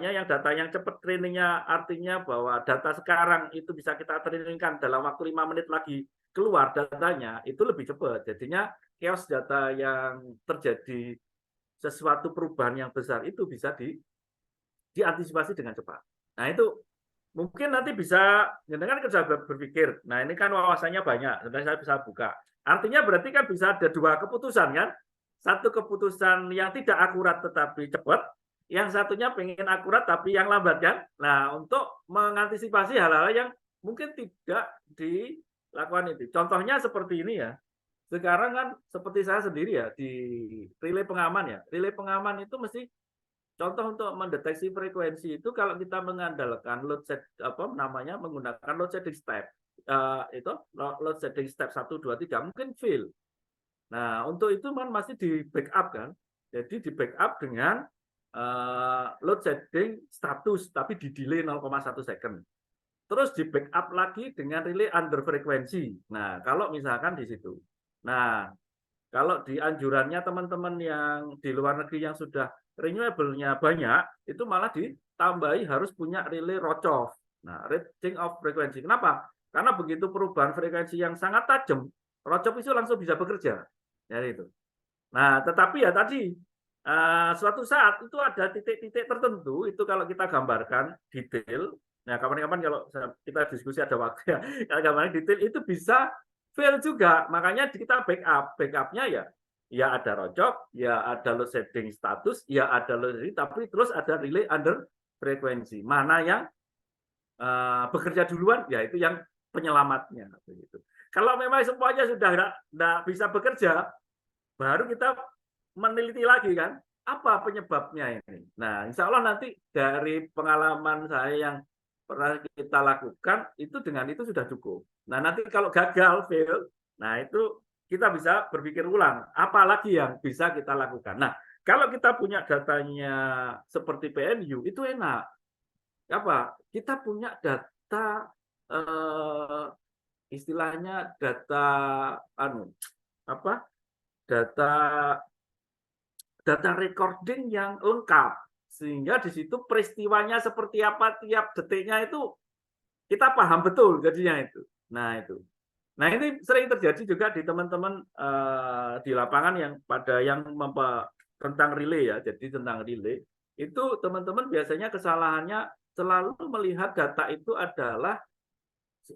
yang data yang cepat trainingnya, artinya bahwa data sekarang itu bisa kita trainingkan dalam waktu 5 menit lagi keluar datanya, itu lebih cepat. Jadinya chaos data yang terjadi sesuatu perubahan yang besar itu bisa diantisipasi dengan cepat. Nah itu mungkin nanti bisa, dengan kerja berpikir, nah ini kan wawasannya banyak, nanti saya bisa buka. Artinya berarti kan bisa ada 2 keputusan kan, satu keputusan yang tidak akurat tetapi cepat, yang satunya pengen akurat tapi yang lambat kan. Nah untuk mengantisipasi hal-hal yang mungkin tidak dilakukan itu. Contohnya seperti ini ya, sekarang kan seperti saya sendiri ya, di relay pengaman ya, relay pengaman itu mesti contoh untuk mendeteksi frekuensi itu kalau kita mengandalkan menggunakan load setting step load setting step 1, 2, 3 mungkin fail. Nah untuk itu masih di backup kan, jadi di backup dengan load setting status tapi di delay 0,1 second. Terus di backup lagi dengan relay under frekuensi. Nah kalau misalkan di situ, nah kalau di anjurannya teman-teman yang di luar negeri yang sudah renewable-nya banyak, itu malah ditambahi harus punya relay ROCOV. Nah, rate of frequency. Kenapa? Karena begitu perubahan frekuensi yang sangat tajam, ROCOV itu langsung bisa bekerja. Jadi itu. Nah, tetapi ya tadi, suatu saat itu ada titik-titik tertentu, itu kalau kita gambarkan detail, nah kapan-kapan kalau kita diskusi ada waktu ya, kalau gambarkan detail itu bisa fail juga, makanya kita backupnya ya ada ROCOV, ya ada load setting status, ya ada load setting, tapi terus ada relay under frekuensi. Mana yang bekerja duluan, ya itu yang penyelamatnya. Begitu. Kalau memang semuanya sudah tidak bisa bekerja, baru kita meneliti lagi kan, apa penyebabnya ini. Nah, insya Allah nanti dari pengalaman saya yang pernah kita lakukan, itu dengan itu sudah cukup. Nah, nanti kalau gagal, fail, nah itu kita bisa berpikir ulang, apa lagi yang bisa kita lakukan. Nah, kalau kita punya datanya seperti PNU, itu enak. Apa? Kita punya data, istilahnya data, data recording yang lengkap. Sehingga di situ peristiwanya seperti apa tiap detiknya itu kita paham betul jadinya itu. Nah itu. Nah ini sering terjadi juga di teman-teman di lapangan yang tentang relay ya. Jadi tentang relay itu teman-teman biasanya kesalahannya selalu melihat data itu adalah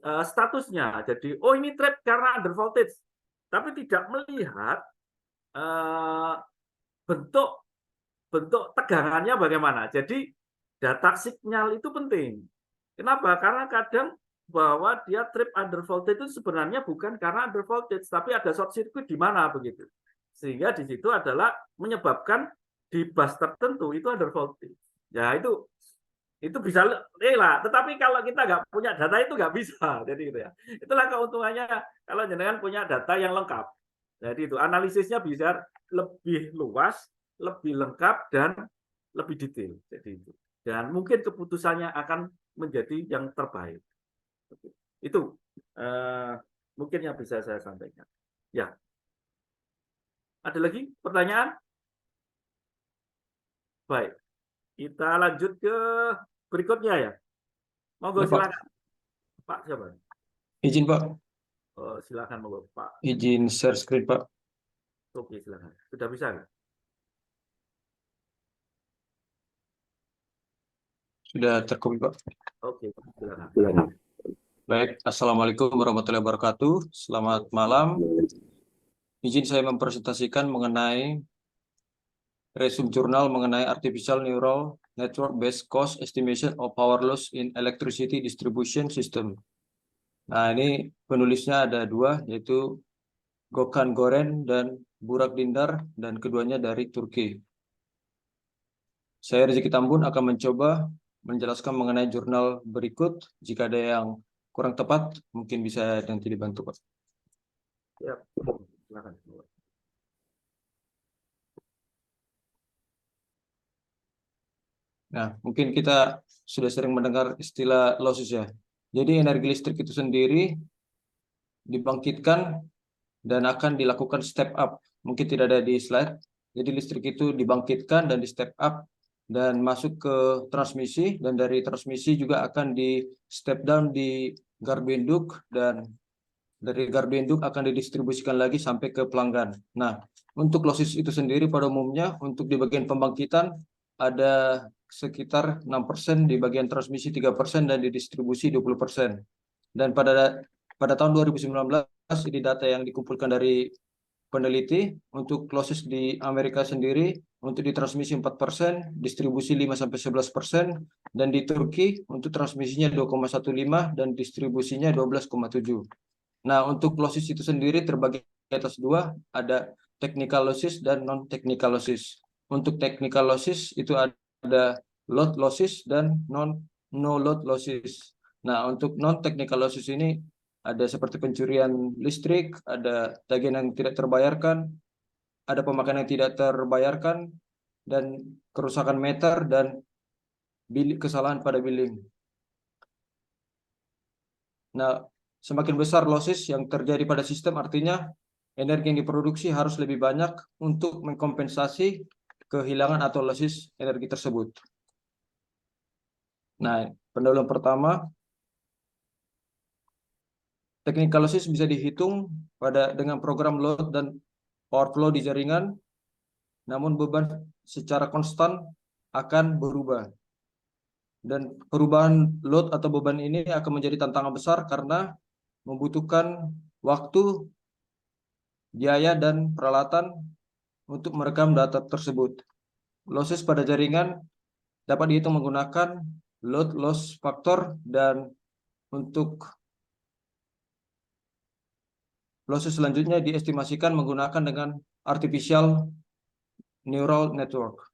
statusnya. Jadi oh ini trap karena under voltage, tapi tidak melihat bentuk tegangannya bagaimana. Jadi data sinyal itu penting. Kenapa? Karena kadang bahwa dia trip under voltage itu sebenarnya bukan karena under voltage, tapi ada short circuit di mana begitu. Sehingga di situ adalah menyebabkan di bus tertentu itu under voltage. Ya itu bisa lah. Tetapi kalau kita nggak punya data itu nggak bisa. Jadi gitu ya. Itulah keuntungannya kalau jenengan punya data yang lengkap. Jadi itu analisisnya bisa lebih luas, lebih lengkap dan lebih detail. Jadi itu. Dan mungkin keputusannya akan menjadi yang terbaik. Itu mungkin yang bisa saya sampaikan. Ya. Ada lagi pertanyaan? Baik. Kita lanjut ke berikutnya ya. Monggo silakan. Pak siapa? Izin Pak. Oh, silakan monggo Pak. Izin share screen Pak. Oke, silakan. Sudah bisa nggak? Sudah terkopi Pak. Oke, silakan. Baik, Assalamualaikum warahmatullahi wabarakatuh. Selamat malam. Izin saya mempresentasikan mengenai resume jurnal mengenai artificial neural Network-Based Cost Estimation of Power Loss in Electricity Distribution System. Nah, ini penulisnya ada dua, yaitu Gökhan Gören dan Burak Dindar, dan keduanya dari Turki. Saya Rizky Tambun akan mencoba menjelaskan mengenai jurnal berikut. Jika ada yang kurang tepat, mungkin bisa nanti dibantu, Pak. Ya, silakan. Nah, mungkin kita sudah sering mendengar istilah losses ya. Jadi energi listrik itu sendiri dibangkitkan dan akan dilakukan step up. Mungkin tidak ada di slide. Jadi listrik itu dibangkitkan dan di step up dan masuk ke transmisi, dan dari transmisi juga akan di step down di gardu induk, dan dari gardu induk akan didistribusikan lagi sampai ke pelanggan. Nah, untuk losses itu sendiri pada umumnya untuk di bagian pembangkitan ada sekitar 6%, di bagian transmisi 3%, dan di distribusi 20%. Dan pada tahun 2019 ini data yang dikumpulkan dari peneliti untuk losses di Amerika sendiri untuk di transmisi 4%, distribusi 5-11%, dan di Turki untuk transmisinya 2,15 dan distribusinya 12,7. Nah, untuk losses itu sendiri terbagi atas dua, ada technical losses dan non-technical losses. Untuk technical losses itu ada load losses dan no load losses. Nah, untuk non-technical losses ini ada seperti pencurian listrik, ada tagihan yang tidak terbayarkan, ada pemakaian yang tidak terbayarkan, dan kerusakan meter, dan kesalahan pada billing. Nah, semakin besar losses yang terjadi pada sistem, artinya energi yang diproduksi harus lebih banyak untuk mengkompensasi kehilangan atau losses energi tersebut. Nah, pendahuluan pertama, technical losses bisa dihitung dengan program load dan power flow di jaringan, namun beban secara konstan akan berubah. Dan perubahan load atau beban ini akan menjadi tantangan besar karena membutuhkan waktu, biaya, dan peralatan untuk merekam data tersebut. Losses pada jaringan dapat dihitung menggunakan load loss factor, dan untuk losses selanjutnya diestimasikan menggunakan dengan artificial neural network.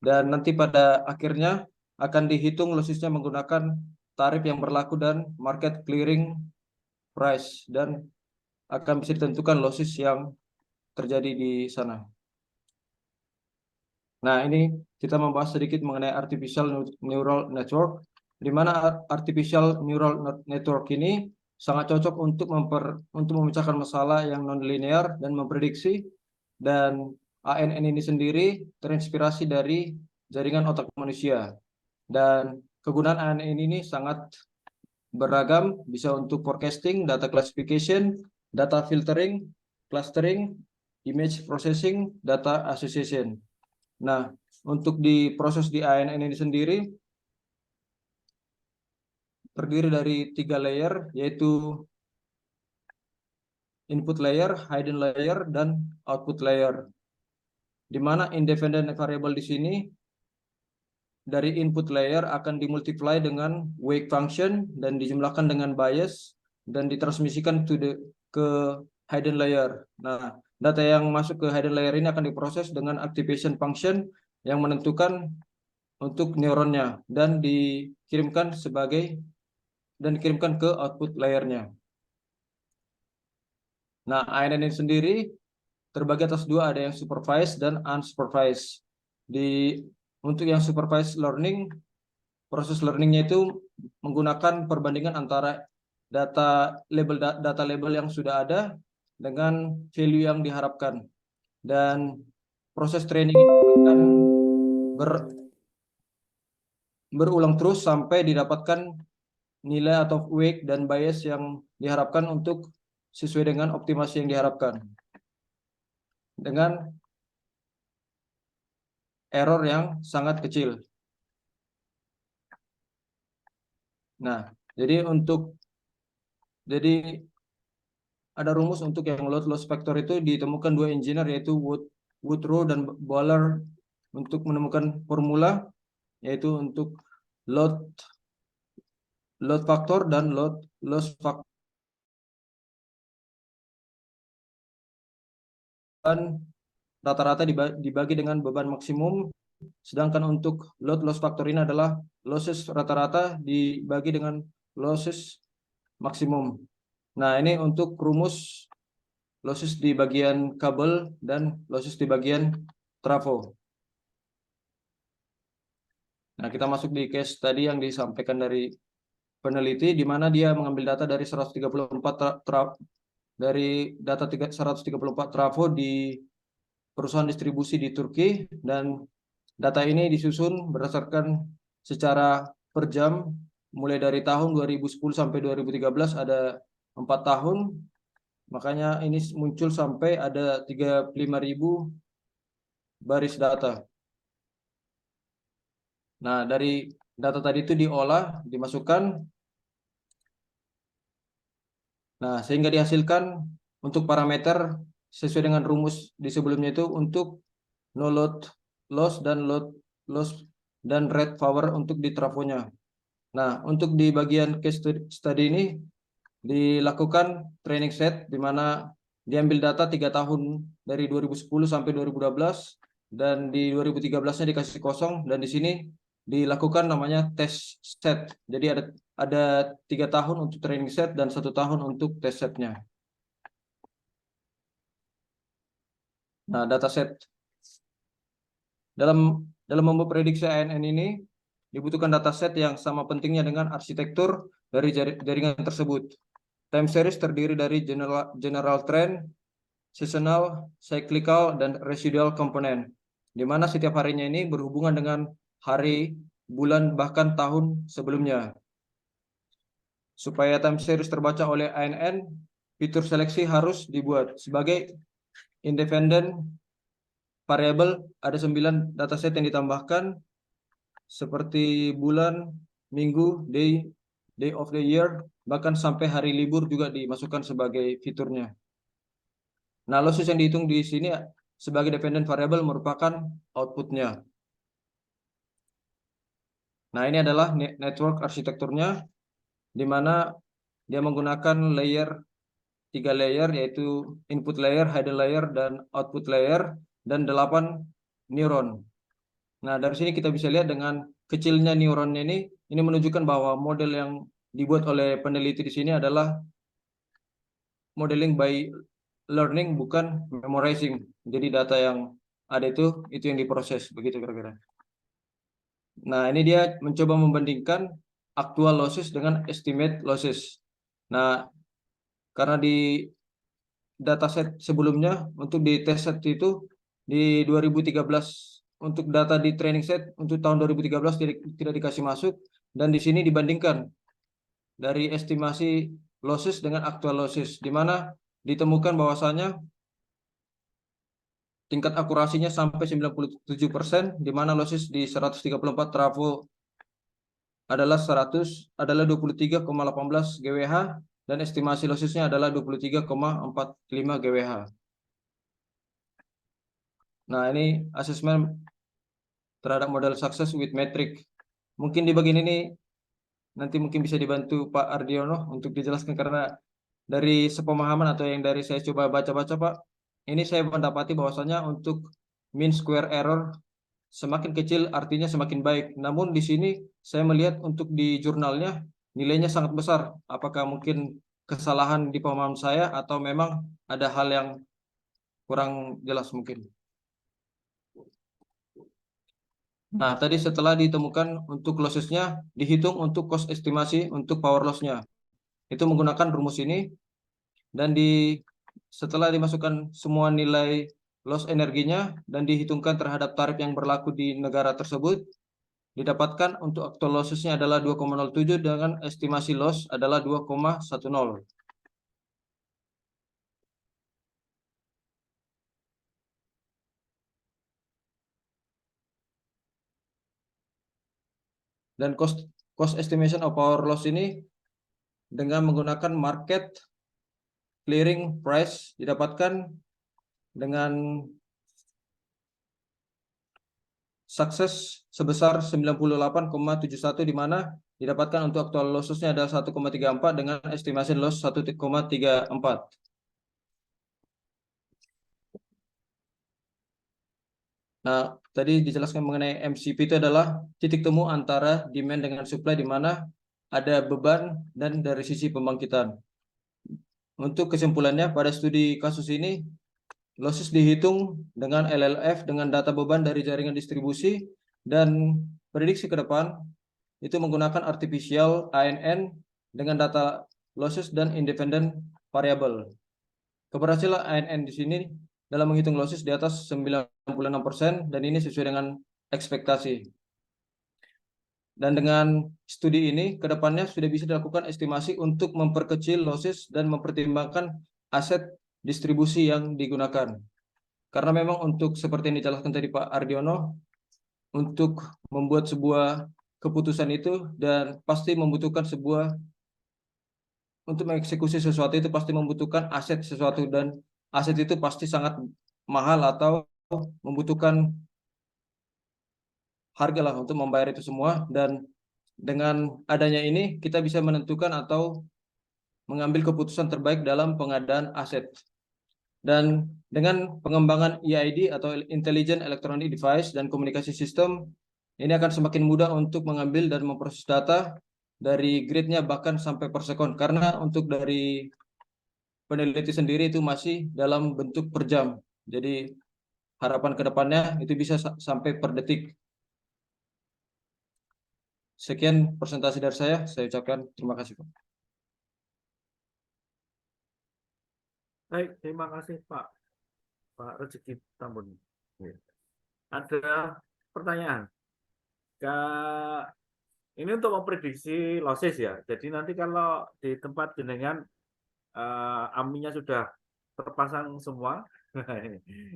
Dan nanti pada akhirnya akan dihitung lossesnya menggunakan tarif yang berlaku dan market clearing price, dan akan bisa ditentukan losses yang terjadi di sana. Nah, ini kita membahas sedikit mengenai artificial neural network, di mana artificial neural network ini sangat cocok untuk memecahkan masalah yang non-linear dan memprediksi. Dan ANN ini sendiri terinspirasi dari jaringan otak manusia. Dan kegunaan ANN ini sangat beragam, bisa untuk forecasting, data classification, data filtering, clustering, image processing, data association. Nah, untuk proses di ANN ini sendiri terdiri dari 3 layer, yaitu input layer, hidden layer, dan output layer. Di mana independent variable di sini dari input layer akan dimultiply dengan wake function dan dijumlahkan dengan bias dan ditransmisikan ke hidden layer. Nah, data yang masuk ke hidden layer ini akan diproses dengan activation function yang menentukan untuk neuronnya dan dikirimkan ke output layernya. Nah, ANN ini sendiri terbagi atas dua, ada yang supervised dan unsupervised. Untuk yang supervised learning, proses learningnya itu menggunakan perbandingan antara data label yang sudah ada dengan value yang diharapkan. Dan proses training itu akan berulang terus sampai didapatkan nilai atau wake dan bias yang diharapkan untuk sesuai dengan optimasi yang diharapkan, dengan error yang sangat kecil. Nah, jadi ada rumus untuk yang load loss factor itu ditemukan dua engineer, yaitu Woodrow dan Boller, untuk menemukan formula yaitu untuk load factor dan loss factor. Rata-rata dibagi dengan beban maksimum, sedangkan untuk loss factor ini adalah losses rata-rata dibagi dengan losses maksimum. Nah, ini untuk rumus losses di bagian kabel dan losses di bagian trafo. Nah, kita masuk di case tadi yang disampaikan dari peneliti, di mana dia mengambil data dari 134 trafo di perusahaan distribusi di Turki, dan data ini disusun berdasarkan secara per jam, mulai dari tahun 2010 sampai 2013 ada 4 tahun, makanya ini muncul sampai ada 35.000 baris data. Nah, dari data tadi itu diolah, dimasukkan, nah sehingga dihasilkan untuk parameter sesuai dengan rumus di sebelumnya itu untuk no load loss dan load loss dan rate power untuk di trafonya. Nah, untuk di bagian case study ini dilakukan training set, di mana diambil data 3 tahun dari 2010 sampai 2012, dan di 2013-nya dikasih kosong, dan di sini dilakukan namanya test set. Jadi ada 3 tahun untuk training set dan 1 tahun untuk test setnya. Nah, data set dalam membuat prediksi ANN ini dibutuhkan dataset yang sama pentingnya dengan arsitektur dari jaringan tersebut. Time series terdiri dari general trend, seasonal, cyclical, dan residual komponen, di mana setiap harinya ini berhubungan dengan hari, bulan, bahkan tahun sebelumnya. Supaya time series terbaca oleh ANN, fitur seleksi harus dibuat. Sebagai independent variable, ada 9 dataset yang ditambahkan, seperti bulan, minggu, day of the year, bahkan sampai hari libur juga dimasukkan sebagai fiturnya. Nah, losses yang dihitung di sini sebagai dependent variable merupakan outputnya. Nah, ini adalah network arsitekturnya, di mana dia menggunakan 3 layer, yaitu input layer, hidden layer, dan output layer, dan 8 neuron. Nah, dari sini kita bisa lihat dengan kecilnya neuronnya ini menunjukkan bahwa model yang dibuat oleh peneliti di sini adalah modeling by learning, bukan memorizing. Jadi data yang ada itu yang diproses, begitu kira-kira. Nah, ini dia mencoba membandingkan actual losses dengan estimate losses. Nah, karena di dataset sebelumnya untuk di test set itu di 2013, untuk data di training set untuk tahun 2013 tidak dikasih masuk, dan di sini dibandingkan dari estimasi losses dengan actual losses, di mana ditemukan bahwasanya tingkat akurasinya sampai 97%, di mana losses di 134 trafo adalah 23,18 GWh, dan estimasi lossesnya adalah 23,45 GWh. Nah, ini asesmen terhadap model success with metric. Mungkin di bagian ini nanti mungkin bisa dibantu Pak Ardiono untuk dijelaskan, karena dari sepemahaman atau yang dari saya coba baca-baca, Pak, ini saya mendapati bahwasanya untuk mean square error semakin kecil artinya semakin baik. Namun di sini saya melihat untuk di jurnalnya nilainya sangat besar. Apakah mungkin kesalahan di pemahaman saya atau memang ada hal yang kurang jelas mungkin? Nah, tadi setelah ditemukan untuk lossesnya, dihitung untuk cost estimasi untuk power loss-nya. Itu menggunakan rumus ini, dan setelah dimasukkan semua nilai loss energinya dan dihitungkan terhadap tarif yang berlaku di negara tersebut, didapatkan untuk actual losses-nya adalah 2,07 dengan estimasi loss adalah 2,10. Dan cost estimation of power loss ini dengan menggunakan market clearing price didapatkan dengan sukses sebesar 98,71 di mana didapatkan untuk actual lossesnya adalah 1,34 dengan estimasi loss 1,34. Nah, tadi dijelaskan mengenai MCP itu adalah titik temu antara demand dengan supply di mana ada beban dan dari sisi pembangkitan. Untuk kesimpulannya, pada studi kasus ini, losses dihitung dengan LLF dengan data beban dari jaringan distribusi dan prediksi ke depan itu menggunakan artificial ANN dengan data losses dan independent variable. Keberhasilan ANN di sini dalam menghitung losses di atas 96% dan ini sesuai dengan ekspektasi. Dan dengan studi ini, ke depannya sudah bisa dilakukan estimasi untuk memperkecil losses dan mempertimbangkan aset distribusi yang digunakan. Karena memang untuk seperti yang dijelaskan tadi Pak Ardiono, untuk membuat sebuah keputusan itu dan pasti membutuhkan untuk mengeksekusi sesuatu itu pasti membutuhkan aset sesuatu dan aset itu pasti sangat mahal atau membutuhkan harga lah untuk membayar itu semua, dan dengan adanya ini kita bisa menentukan atau mengambil keputusan terbaik dalam pengadaan aset. Dan dengan pengembangan EID atau Intelligent Electronic Device dan komunikasi sistem, ini akan semakin mudah untuk mengambil dan memproses data dari grid-nya bahkan sampai per sekon, karena untuk dari peneliti sendiri itu masih dalam bentuk per jam. Jadi harapan ke depannya itu bisa sampai per detik. Sekian presentasi dari saya ucapkan terima kasih Pak. Baik, terima kasih Pak Rezeki Tambun. Ada pertanyaan? Ini untuk memprediksi losses ya. Jadi nanti kalau di tempat jenengan AMI-nya sudah terpasang semua,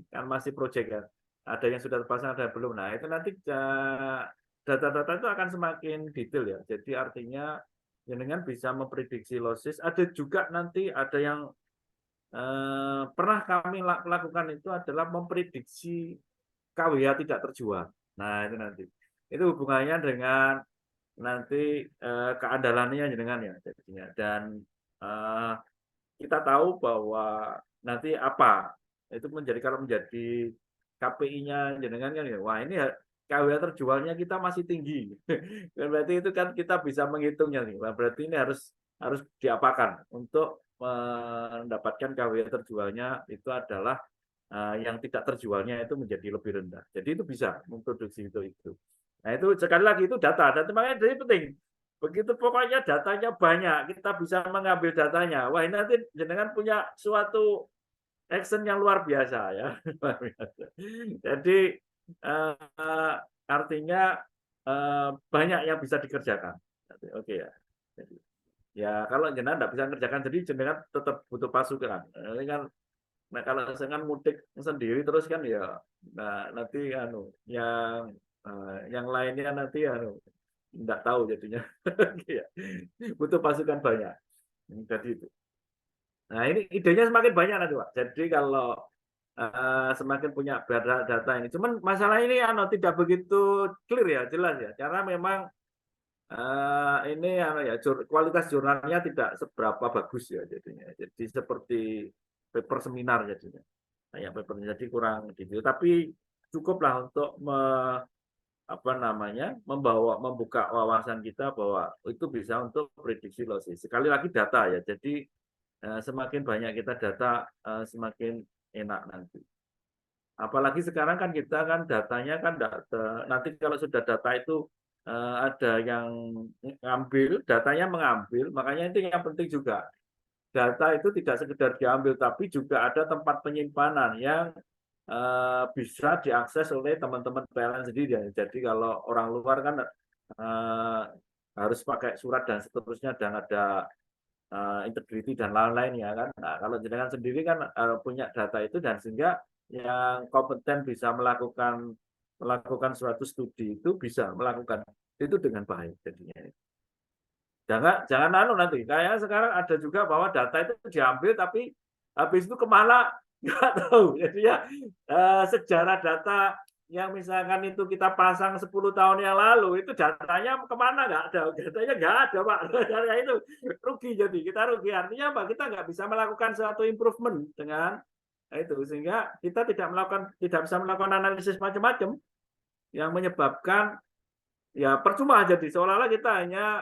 kan masih proyek ya. Ada yang sudah terpasang, ada yang belum. Nah itu nanti data-data itu akan semakin detail ya. Jadi artinya jenengan bisa memprediksi losses. Ada juga nanti ada yang pernah kami lakukan itu adalah memprediksi KWH tidak terjual. Nah itu nanti itu hubungannya dengan nanti keandalannya jenengan ya jadinya. Dan kita tahu bahwa nanti apa itu kalau menjadi KPI-nya jenengan kan ya, wah ini KWH terjualnya kita masih tinggi. Berarti itu kan kita bisa menghitungnya nih. Berarti ini harus diapakan untuk mendapatkan KWH terjualnya itu adalah yang tidak terjualnya itu menjadi lebih rendah. Jadi itu bisa memproduksi itu. Nah itu sekali lagi itu data. Dan makanya jadi penting. Begitu pokoknya datanya banyak, kita bisa mengambil datanya. Wah ini nanti jenengan punya suatu action yang luar biasa ya. Jadi artinya banyak yang bisa dikerjakan. Oke ya. Jadi, ya kalau jenengan tidak bisa kerjakan, jadi jenengan tetap butuh pasukan. Ini kan, nah kalau jenengan mudik sendiri terus kan ya, nah nanti yang lainnya nanti tidak tahu jadinya. Butuh pasukan banyak. Jadi itu. Nah ini idenya semakin banyak nanti Pak. Jadi kalau semakin punya data ini, cuman masalah ini tidak begitu clear ya, jelas ya, karena memang ini kualitas jurnalnya tidak seberapa bagus ya jadinya. Jadi seperti paper seminar jadinya. Nah, ya paper jadi kurang gitu. Tapi cukuplah untuk membuka wawasan kita bahwa itu bisa untuk prediksi losses. Sekali lagi data ya. Jadi semakin banyak kita data semakin enak nanti. Apalagi sekarang kan kita kan datanya kan nanti kalau sudah data itu ada yang mengambil, datanya mengambil, makanya itu yang penting juga. Data itu tidak sekedar diambil, tapi juga ada tempat penyimpanan yang bisa diakses oleh teman-teman PLN sendiri. Jadi kalau orang luar kan harus pakai surat dan seterusnya dan ada integriti dan lain-lain ya kan. Nah, kalau jenengan sendiri kan punya data itu dan sehingga yang kompeten bisa melakukan suatu studi itu bisa melakukan itu dengan baik jadinya. Jangan nanti kayak sekarang ada juga bahwa data itu diambil tapi habis itu kemana nggak tahu. Jadi ya sejarah data yang misalkan itu kita pasang 10 tahun yang lalu, itu datanya kemana? Nggak ada. Datanya nggak ada, Pak. Datanya itu rugi, jadi kita rugi. Artinya apa? Kita nggak bisa melakukan suatu improvement dengan itu, sehingga kita tidak bisa melakukan analisis macam-macam yang menyebabkan ya percuma, jadi seolah-olah kita hanya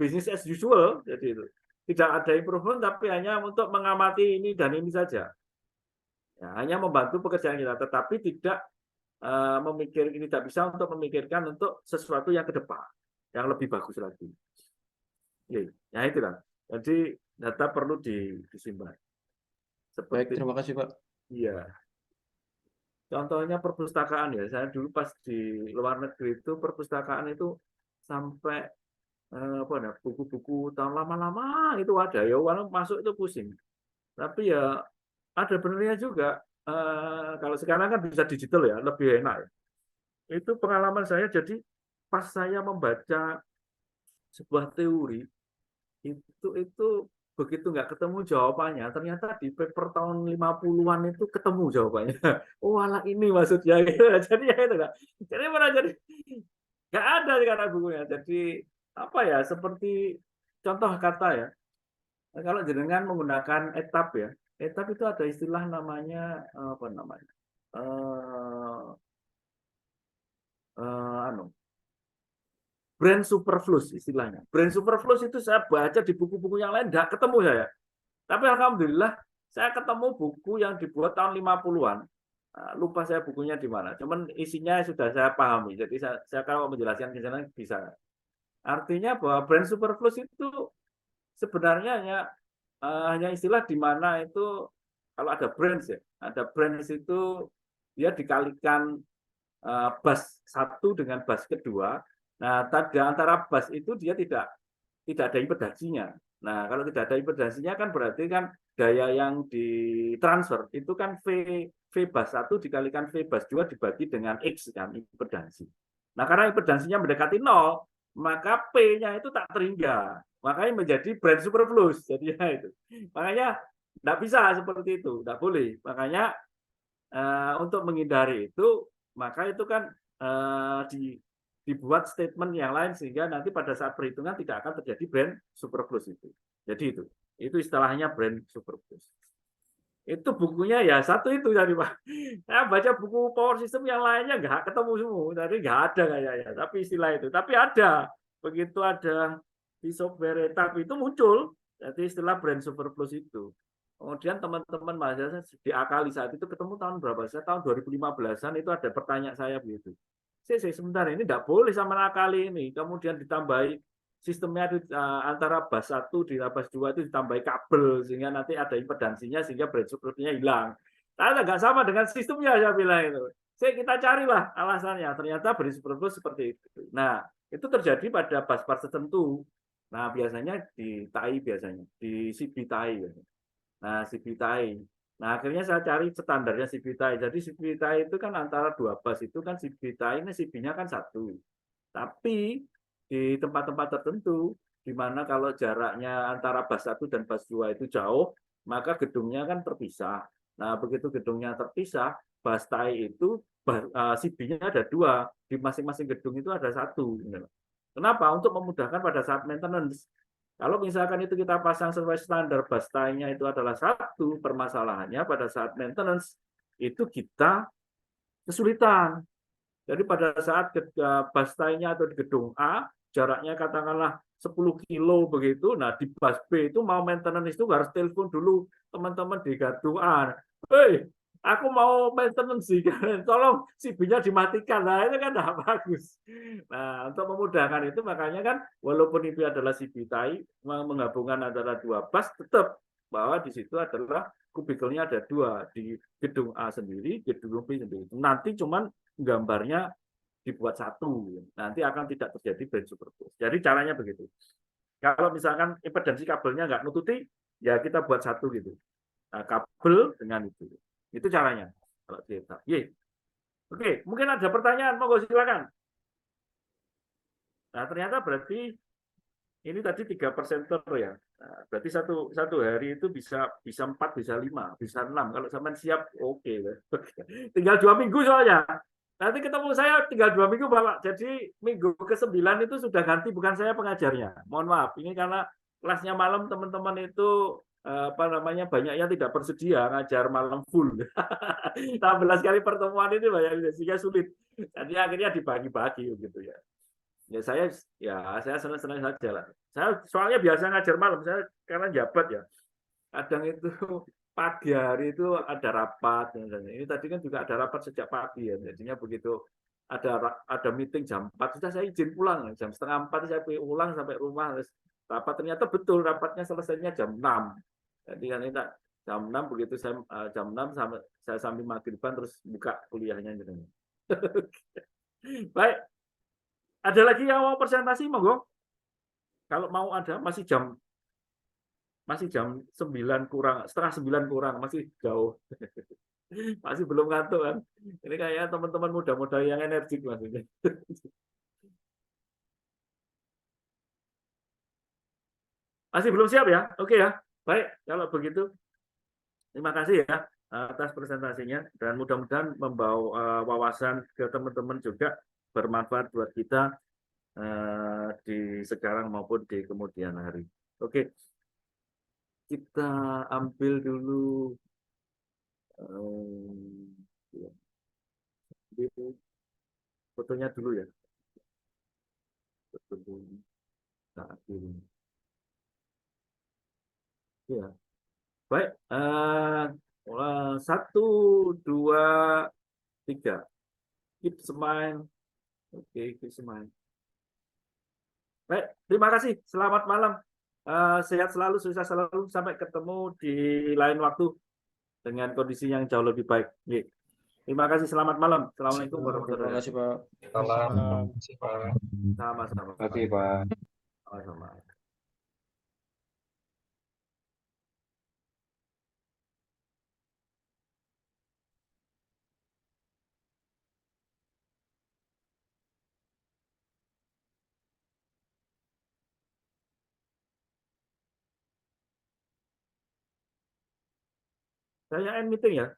business as usual, jadi itu tidak ada improvement, tapi hanya untuk mengamati ini dan ini saja. Ya, hanya membantu pekerjaan kita, tetapi tidak tidak bisa untuk memikirkan untuk sesuatu yang ke depan, yang lebih bagus lagi. Ya itu kan. Jadi data perlu disimpan. Baik, terima kasih Pak. Iya. Contohnya perpustakaan ya. Saya dulu pas di luar negeri itu perpustakaan itu sampai buku-buku tahun lama-lama itu ada ya. Walau masuk itu pusing. Tapi ya ada benernya juga. Kalau sekarang kan bisa digital ya, lebih enak ya. Itu pengalaman saya, jadi pas saya membaca sebuah teori itu begitu nggak ketemu jawabannya, ternyata di paper tahun 50-an itu ketemu jawabannya. Oh, alah ini maksudnya. Jadi ya itu nggak. Jadi mana jadi nggak ada sekarang bukunya. Jadi apa ya, seperti contoh kata ya. Kalau jenengan menggunakan etap ya, etap itu ada istilah namanya apa namanya? Brand superfluous istilahnya. Brand superfluous itu saya baca di buku-buku yang lain nggak ketemu saya. Tapi alhamdulillah saya ketemu buku yang dibuat tahun 50-an. Lupa saya bukunya di mana. Cuman isinya sudah saya pahami. Jadi saya kalau menjelaskan ke sana bisa. Artinya bahwa brand superfluous itu sebenarnya hanya istilah di mana itu kalau ada brands ya. Ada brands itu dia dikalikan bus satu dengan bus kedua. Nah, antara bus itu dia tidak ada impedansinya. Nah, kalau tidak ada impedansinya kan berarti kan daya yang ditransfer itu kan V bus 1 dikalikan V bus 2 dibagi dengan X kan impedansi. Nah, karena impedansinya mendekati 0, maka P-nya itu tak terhingga. Makanya menjadi brand superfluous. Jadi ya itu. Makanya tidak bisa seperti itu, tidak boleh. Makanya untuk menghindari itu, maka itu kan dibuat statement yang lain sehingga nanti pada saat perhitungan tidak akan terjadi brand superfluous itu. Jadi itu istilahnya brand superfluous. Itu bukunya ya satu itu tadi Pak. Saya baca buku power system yang lainnya nggak ketemu semua, tadi nggak ada kayaknya. Tapi istilah itu, tapi ada. Begitu ada di software etap itu muncul, jadi istilah brand superfluous itu. Kemudian teman-teman mahasiswa diakali saat itu ketemu tahun berapa? Saya tahun 2015-an itu ada pertanyaan saya begitu. Sebentar ini tidak boleh sama nakali ini. Kemudian ditambahi sistemnya antara bus 1 di bus 2 itu ditambahi kabel sehingga nanti ada impedansinya sehingga brand superfluous-nya hilang. Ternyata nggak sama dengan sistemnya, saya bilang itu. Kita carilah alasannya. Ternyata brand superfluous seperti itu. Nah, itu terjadi pada bus-bus tertentu. Nah, biasanya di TAI biasanya, di CB TAI. Nah, CB TAI. Nah, akhirnya saya cari standarnya CB TAI. Jadi CB TAI itu kan antara 2 bus itu kan CB TAI ini CB-nya kan 1. Tapi di tempat-tempat tertentu di mana kalau jaraknya antara bus 1 dan bus 2 itu jauh, maka gedungnya kan terpisah. Nah, begitu gedungnya terpisah, bus TAI itu CB-nya ada 2, di masing-masing gedung itu ada 1. Kenapa? Untuk memudahkan pada saat maintenance. Kalau misalkan itu kita pasang sesuai standar bus TAI-nya itu adalah 1, permasalahannya pada saat maintenance itu kita kesulitan. Jadi pada saat bus TAI-nya atau di gedung A, jaraknya katakanlah 10 kilo begitu, nah di bus B itu mau maintenance itu harus telepon dulu teman-teman di gedung A. Hei, aku mau maintenance sih, tolong CB-nya dimatikan. Nah, itu kan tidak bagus. Nah, untuk memudahkan itu makanya kan walaupun itu adalah CB TAI, menggabungkan antara 2 bus, tetap bahwa di situ adalah kubikelnya ada 2 di gedung A sendiri, gedung B sendiri. Nanti cuman gambarnya dibuat 1, nanti akan tidak terjadi brand superfluous. Jadi caranya begitu. Kalau misalkan impedansi kabelnya nggak nututi, ya kita buat 1 gitu. Nah, kabel dengan itu caranya. Kalau kita, oke, mungkin ada pertanyaan, monggo silakan. Nah, ternyata berarti ini tadi 3 presenter ya. Nah, berarti satu hari itu bisa 4, bisa 5, bisa 6. Kalau sampean siap, oke. Tinggal 2 minggu soalnya. Nanti ketemu saya tinggal 2 minggu, Bapak. Jadi minggu ke-9 itu sudah ganti, bukan saya pengajarnya. Mohon maaf, ini karena kelasnya malam teman-teman itu apa namanya banyak yang tidak bersedia ngajar malam full. 16 kali pertemuan itu banyak sehingga sulit. Jadi akhirnya dibagi-bagi gitu ya. Ya saya senang-senang saja lah. Saya soalnya biasa ngajar malam, saya karena jabat ya. Kadang itu pagi hari itu ada rapat. Ini tadi kan juga ada rapat sejak pagi ya. Jadinya begitu ada meeting jam 4 sudah saya izin pulang. Jam setengah 4 saya pulang sampai rumah. Rapat ternyata betul rapatnya selesainya jam 6. Jadi kan ini jam 6 begitu saya jam 6 saya sambil maghriban terus buka kuliahnya gitu. Baik. Ada lagi yang mau presentasi monggo? Kalau mau ada masih jam 9 kurang, setengah 9 kurang, masih jauh. Masih belum ngantuk kan. Ini kayaknya teman-teman muda-muda yang energik maksudnya. Masih belum siap ya? Oke ya. Baik, kalau begitu terima kasih ya atas presentasinya dan mudah-mudahan membawa wawasan ke teman-teman juga bermanfaat buat kita di sekarang maupun di kemudian hari. Oke. Kita ambil dulu fotonya dulu ya. Saat ini. Ya. Baik. 1, 2, 3. Keep smile. Oke, keep smile. Baik, terima kasih. Selamat malam. Sehat selalu, sukses selalu. Sampai ketemu di lain waktu dengan kondisi yang jauh lebih baik. Terima kasih. Selamat malam. Assalamualaikum warahmatullahi Terima kasih, Pak. Salam, terima kasih, Pak. wabarakatuh. Sama-sama. Terima kasih, Pak. Sama-sama. Saya end meeting ya.